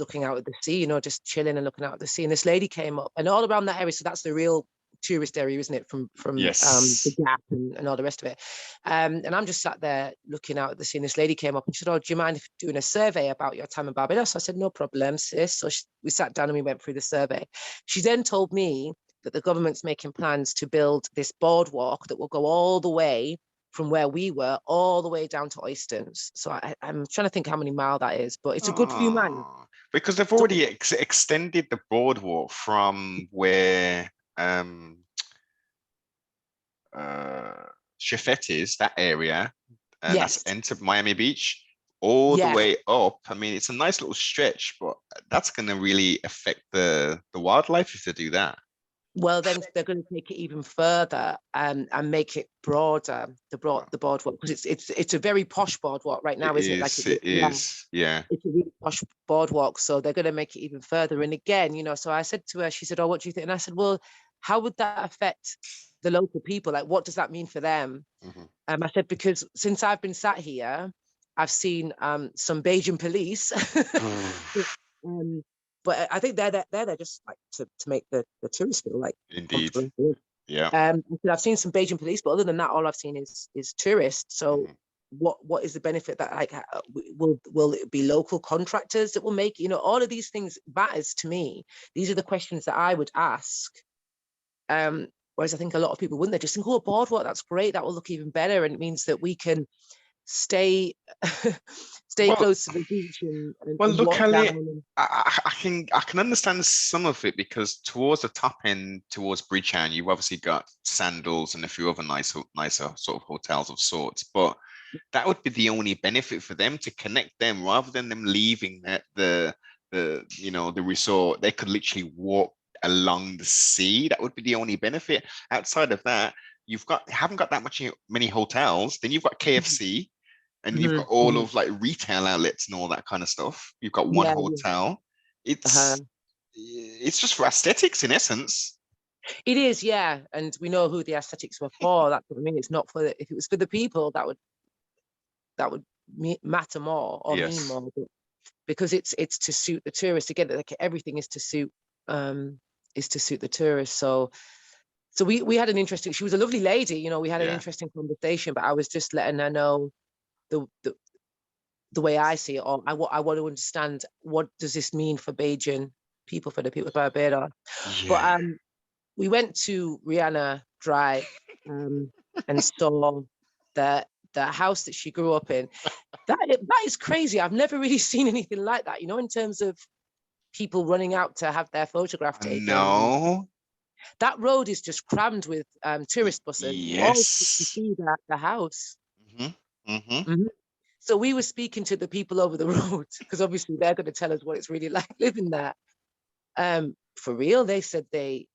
looking out at the sea, just chilling and looking out at the sea. And this lady came up, and all around that area. So that's the real tourist area, isn't it? From Yes. the Gap and all the rest of it. And I'm just sat there looking out at the sea. And this lady came up and she said, "Oh, do you mind if doing a survey about your time in Barbados?" I said, "No problem, sis." So we sat down and we went through the survey. She then told me that the government's making plans to build this boardwalk that will go all the way from where we were all the way down to Oystons. So I'm trying to think how many miles that is, but it's a good few miles. Because they've already extended the boardwalk from where Chefette is, that area, and that's Yes. entered Miami Beach, all the Yeah. way up. I mean, it's a nice little stretch, but that's going to really affect the wildlife if they do that. Well, then they're going to take it even further and make it broader, the boardwalk, because it's a very posh boardwalk right now, isn't it? Like It is, yeah. It's a really posh boardwalk, so they're going to make it even further. And again, so I said to her, she said, "Oh, what do you think?" And I said, "Well, how would that affect the local people? Like, what does that mean for them?" I said, "Because since I've been sat here, I've seen some Bajan police." But I think they're there just like to make the tourists feel like Indeed. comfortable. Yeah. I've seen some Bajan police, but other than that, all I've seen is tourists. So what is the benefit that, like, will it be local contractors that will make, all of these things matters to me. These are the questions that I would ask. Whereas I think a lot of people wouldn't. They just think, "Oh, boardwalk, that's great. That will look even better, and it means that we can stay close to the beach and look, walk Elliot, down." I can understand some of it, because towards the top end, towards Bridgetown, you've obviously got Sandals and a few other nicer sort of hotels of sorts. But that would be the only benefit for them, to connect them, rather than them leaving the resort. They could literally walk along the sea. That would be the only benefit. Outside of that, haven't got that many hotels. Then you've got KFC. And you've got all of like retail outlets and all that kind of stuff. You've got one hotel. It's just for aesthetics in essence. It is, yeah, and we know who the aesthetics were for. That's what I mean. It's not for if it was for the people, that would matter more or mean more, but because it's to suit the tourist. Again, like, everything is to suit the tourist. So we had an interesting. She was a lovely lady, we had an interesting conversation. But I was just letting her know the way I see it, or I want to understand, what does this mean for Bajan people, for the people of Barbados. But we went to Rihanna Drive and saw the house that she grew up in. That is crazy. I've never really seen anything like that, in terms of people running out to have their photograph taken. No. That road is just crammed with tourist buses. Yes. To see the house. So we were speaking to the people over the road, because obviously they're going to tell us what it's really like living there. For real, they said they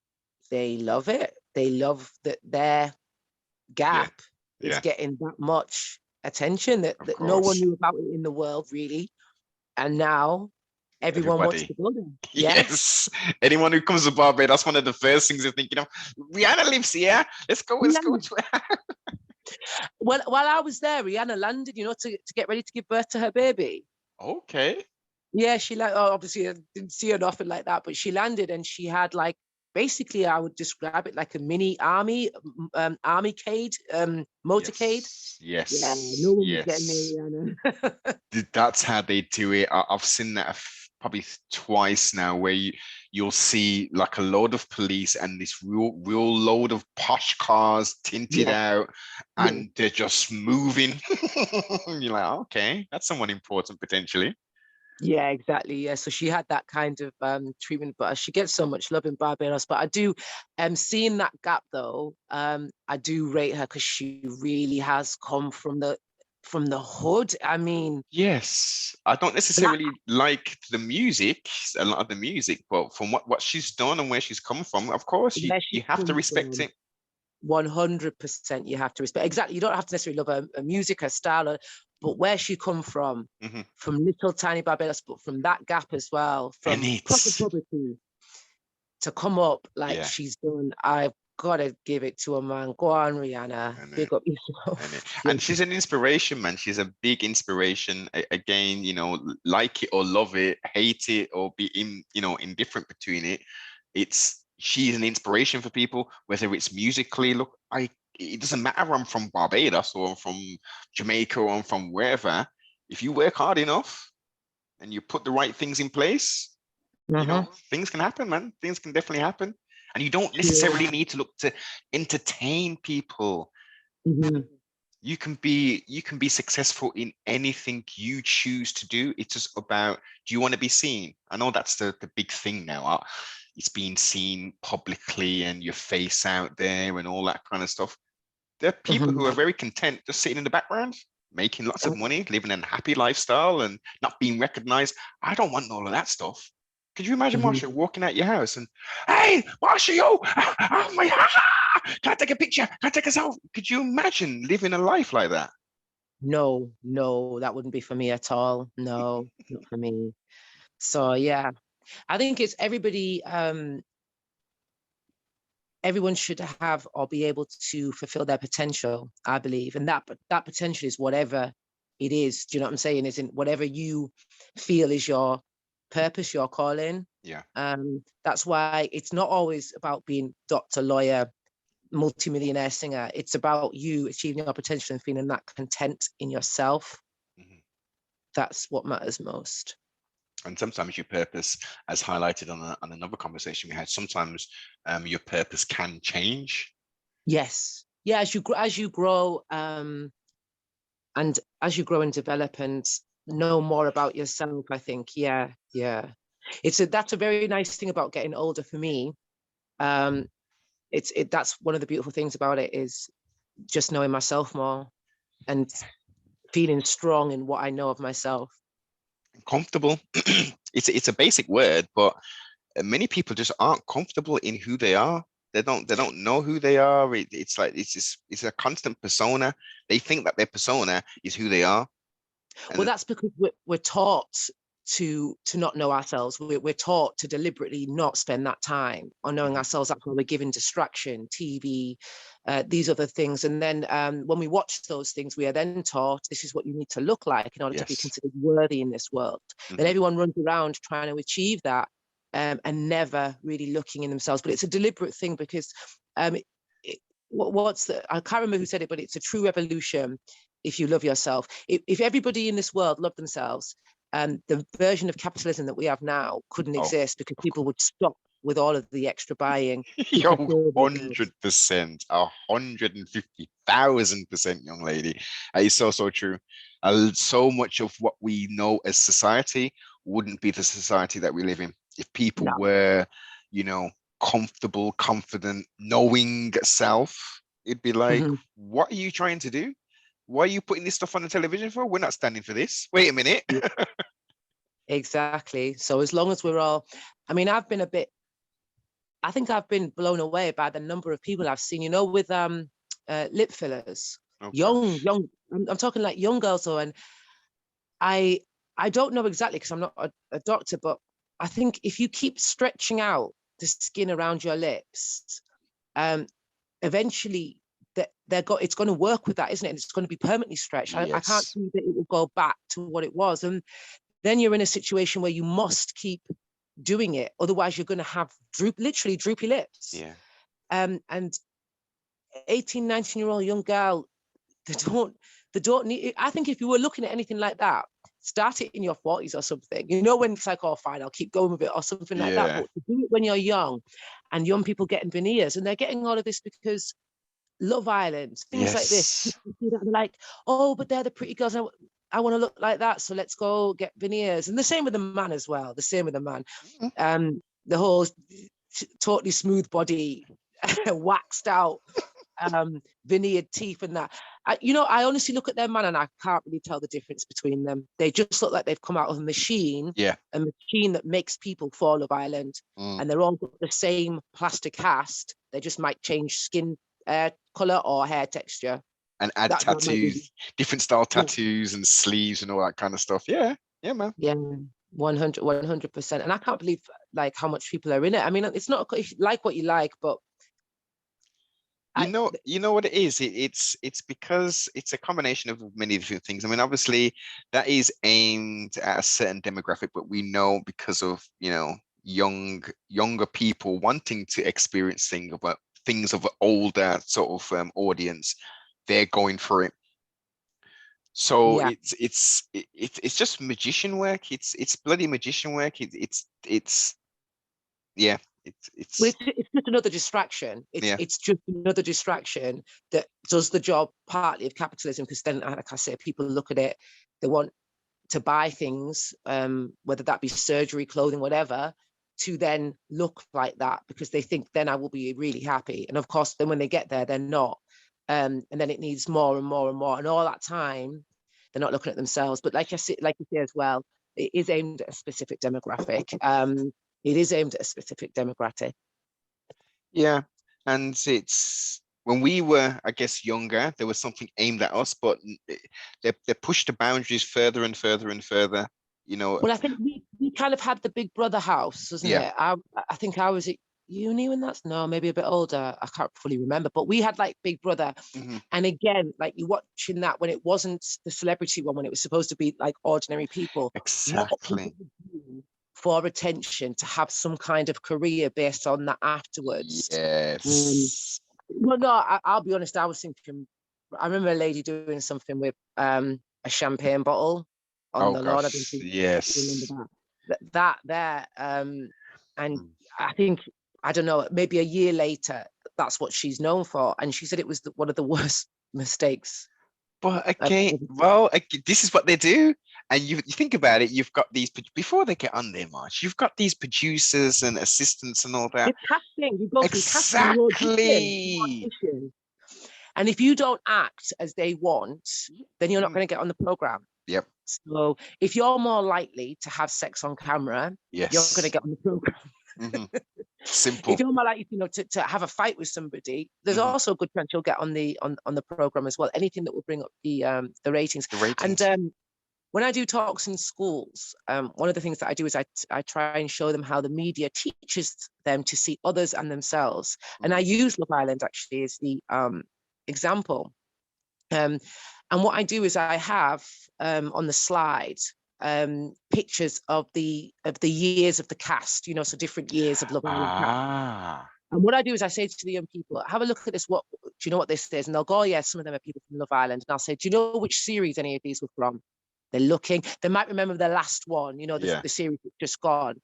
love it. They love that their gap is getting that much attention that no one knew about it in the world, really. And now everyone wants to go there. Yes. Anyone who comes to Barbados, that's one of the first things they're thinking of. Rihanna lives here. Let's go to her. Well, while I was there, Rihanna landed, to get ready to give birth to her baby. Okay. Yeah, obviously I didn't see her nothing like that, but she landed and she had like, basically I would describe it like a mini army motorcade. Yes. Yeah, no one was getting near Rihanna. That's how they do it. I've seen that probably twice now, where you'll see like a load of police and this real load of posh cars tinted out, and they're just moving. You're like, okay, that's someone important potentially. Yeah, exactly. Yeah, so she had that kind of treatment, but she gets so much love in Barbados. But I do, seeing that gap though, I do rate her, because she really has come from the hood. I mean, yes, I don't necessarily like the music, a lot of the music, but from what she's done and where she's come from, of course, you have to respect it. 100% you have to respect. Exactly. You don't have to necessarily love her music, her style, but where she come from little tiny Barbados, but from that gap as well, from proper poverty to come up like she's done. I've got to give it to a man. Go on, Rihanna. Big up yourself. And she's an inspiration, man. She's a big inspiration. Again, like it or love it, hate it or be indifferent between it. She's an inspiration for people, whether it's musically. Look, it doesn't matter. I'm from Barbados or I'm from Jamaica or I'm from wherever. If you work hard enough and you put the right things in place, things can happen, man. Things can definitely happen. And you don't necessarily need to look to entertain people. You can be successful in anything you choose to do. It's just about, do you want to be seen? I know that's the big thing now. It's being seen publicly and your face out there and all that kind of stuff. There are people who are very content just sitting in the background, making lots of money, living a happy lifestyle and not being recognized. I don't want all of that stuff. Could you imagine Marsha walking out your house and, hey, Marsha, yo, oh my, can I take a picture? Can I take a selfie? Could you imagine living a life like that? No, that wouldn't be for me at all. No, not for me. So yeah, I think it's everybody, everyone should have or be able to fulfill their potential, I believe. And that potential is whatever it is. Do you know what I'm saying? Isn't whatever you feel is your purpose, your calling. Yeah. That's why it's not always about being doctor, lawyer, multimillionaire singer. It's about you achieving your potential and feeling that content in yourself. That's what matters most. And sometimes your purpose, as highlighted on another conversation we had, sometimes your purpose can change. Yes. Yeah, as you grow, and as you grow and develop and know more about yourself, I think, yeah. That's a very nice thing about getting older for me. That's one of the beautiful things about it, is just knowing myself more and feeling strong in what I know of myself. Comfortable. It's a basic word, but many people just aren't comfortable in who they are. They don't know who they are. It's like it's a constant persona. They think that their persona is who they are. Well, that's because we're taught to not know ourselves. We're taught to deliberately not spend that time on knowing ourselves. That's why we're given distraction, TV, these other things. And then when we watch those things, we are then taught this is what you need to look like in order to be considered worthy in this world. Then everyone runs around trying to achieve that and never really looking in themselves. But it's a deliberate thing, because I can't remember who said it, but it's a true revolution if you love yourself. If everybody in this world loved themselves, the version of capitalism that we have now couldn't exist, because people would stop with all of the extra buying. 100%, 150,000%, young lady. It's so true. So much of what we know as society wouldn't be the society that we live in if people were, comfortable, confident, knowing self. It'd be like, what are you trying to do? why are you putting this stuff on the television for? We're not standing for this. Wait a minute. Exactly. So as long as we're all, I mean, I think I've been blown away by the number of people I've seen, with lip fillers, Oh young, gosh. I'm talking like young girls. So, and I don't know exactly because I'm not a doctor, but I think if you keep stretching out the skin around your lips, eventually it's going to work with that, isn't it? And it's going to be permanently stretched. I can't Yes. see that it will go back to what it was. And then you're in a situation where you must keep doing it. Otherwise, you're going to have literally droopy lips. Yeah. And 18, 19-year-old young girl, they don't need, I think if you were looking at anything like that, start it in your 40s or something. When it's like, oh, fine, I'll keep going with it or something like that. Yeah. But to do it when you're young, and young people getting veneers, and they're getting all of this because Love Island, things like this. Yes. They're like, oh, but they're the pretty girls. I want to look like that, so let's go get veneers. And the same with the man as well. The same with the man. The whole totally smooth body, waxed out, veneered teeth and that. I honestly look at them, man, and I can't really tell the difference between them. They just look like they've come out of a machine that makes people for Love Island. And they're all got the same plastic cast. They just might change skin color or hair texture. And add tattoos, different style tattoos and sleeves and all that kind of stuff. Yeah. Yeah, man. Yeah. 100%. And I can't believe like how much people are in it. I mean, it's not like what you like, but you know what it is. It's because it's a combination of many different things. I mean, obviously, that is aimed at a certain demographic, but we know because of younger people wanting to experience things of an older sort of audience, they're going for it. So yeah. it's just magician work. It's bloody magician work. It's yeah. Well, it's just another distraction. It's just another distraction that does the job partly of capitalism, because then, like I say, people look at it, they want to buy things, whether that be surgery, clothing, whatever, to then look like that, because they think then I will be really happy. And of course, then when they get there, they're not. And then it needs more and more and more. And all that time, they're not looking at themselves. But like you say as well, it is aimed at a specific demographic. It is aimed at a specific demographic. Yeah, and it's when we were, I guess, younger, there was something aimed at us, but they pushed the boundaries further and further and further. Well, I think we kind of had the Big Brother house, wasn't it? I think I was at uni when no, maybe a bit older. I can't fully remember, but we had like Big Brother. And again, like you're watching that when it wasn't the celebrity one, when it was supposed to be like ordinary people. Exactly. For attention, to have some kind of career based on that afterwards. Yes. Well, no, I'll be honest. I was thinking, I remember a lady doing something with a champagne bottle on the lawn. Yes. Remember that there. And I think, I don't know, maybe a year later, that's what she's known for. And she said it was one of the worst mistakes. But again, this is what they do. And you think about it, you've got these, before they get on there, March, you've got these producers and assistants and all that. It's casting. You go through casting. Exactly. And if you don't act as they want, then you're not going to get on the program. Yep. So if you're more likely to have sex on camera, you're going to get on the program. Simple. If you're more likely, to have a fight with somebody, there's also a good chance you'll get on the program as well. Anything that will bring up the ratings. And when I do talks in schools, one of the things that I do is I try and show them how the media teaches them to see others and themselves. And I use Love Island actually as the example. And what I do is I have on the slide pictures of the years of the cast, so different years of Love Island cast. And what I do is I say to the young people, have a look at this. What do you know what this is? And they'll go, oh, yeah, some of them are people from Love Island. And I'll say, do you know which series any of these were from? They're looking. They might remember the last one, the series that's just gone.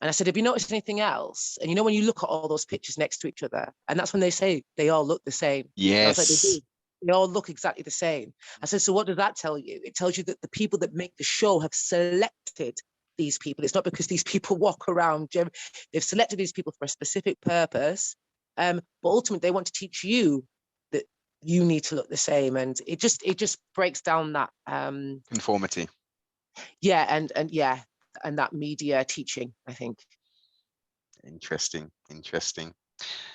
And I said, have you noticed anything else? And when you look at all those pictures next to each other, and that's when they say they all look the same. Yes. I was like, they all look exactly the same. I said, so what does that tell you? It tells you that the people that make the show have selected these people. It's not because these people walk around. They've selected these people for a specific purpose. But ultimately, they want to teach you that you need to look the same, and it just breaks down that conformity. Yeah, and that media teaching, I think. Interesting.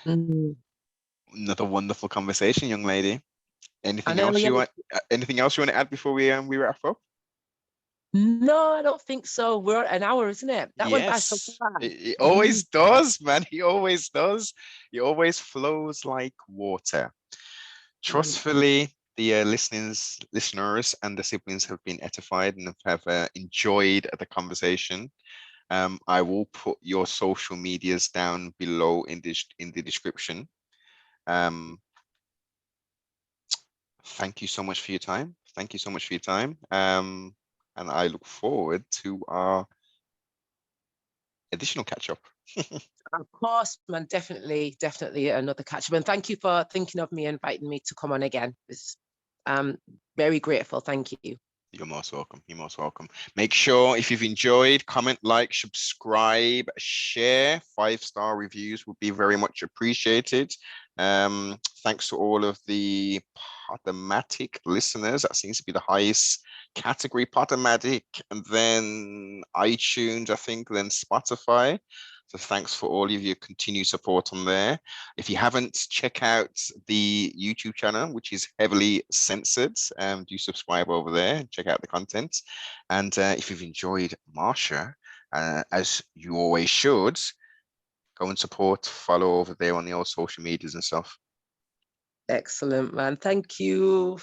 Mm. Another wonderful conversation, young lady. Anything know, else yeah. you want? Anything else you want to add before we wrap up? No, I don't think so. We're at an hour, isn't it? That went by so Yes, fast. it always does, man. He always does. It always flows like water. Trustfully, the listeners and the siblings have been edified and have enjoyed the conversation. I will put your social medias down below in the description. Thank you so much for your time. And I look forward to our additional catch up. Of course, man, definitely another catch up. And thank you for thinking of me and inviting me to come on again. It's very grateful. Thank you. You're most welcome. Make sure, if you've enjoyed, comment, like, subscribe, share. 5-star reviews would be very much appreciated. Thanks to all of the Podomatic listeners. That seems to be the highest category, Podomatic, and then iTunes, I think, then Spotify. So thanks for all of your continued support on there. If you haven't, check out the YouTube channel, which is heavily censored. Do subscribe over there and check out the content. And if you've enjoyed Marsha, as you always should, go and support, follow over there on the old social medias and stuff. Excellent, man. Thank you.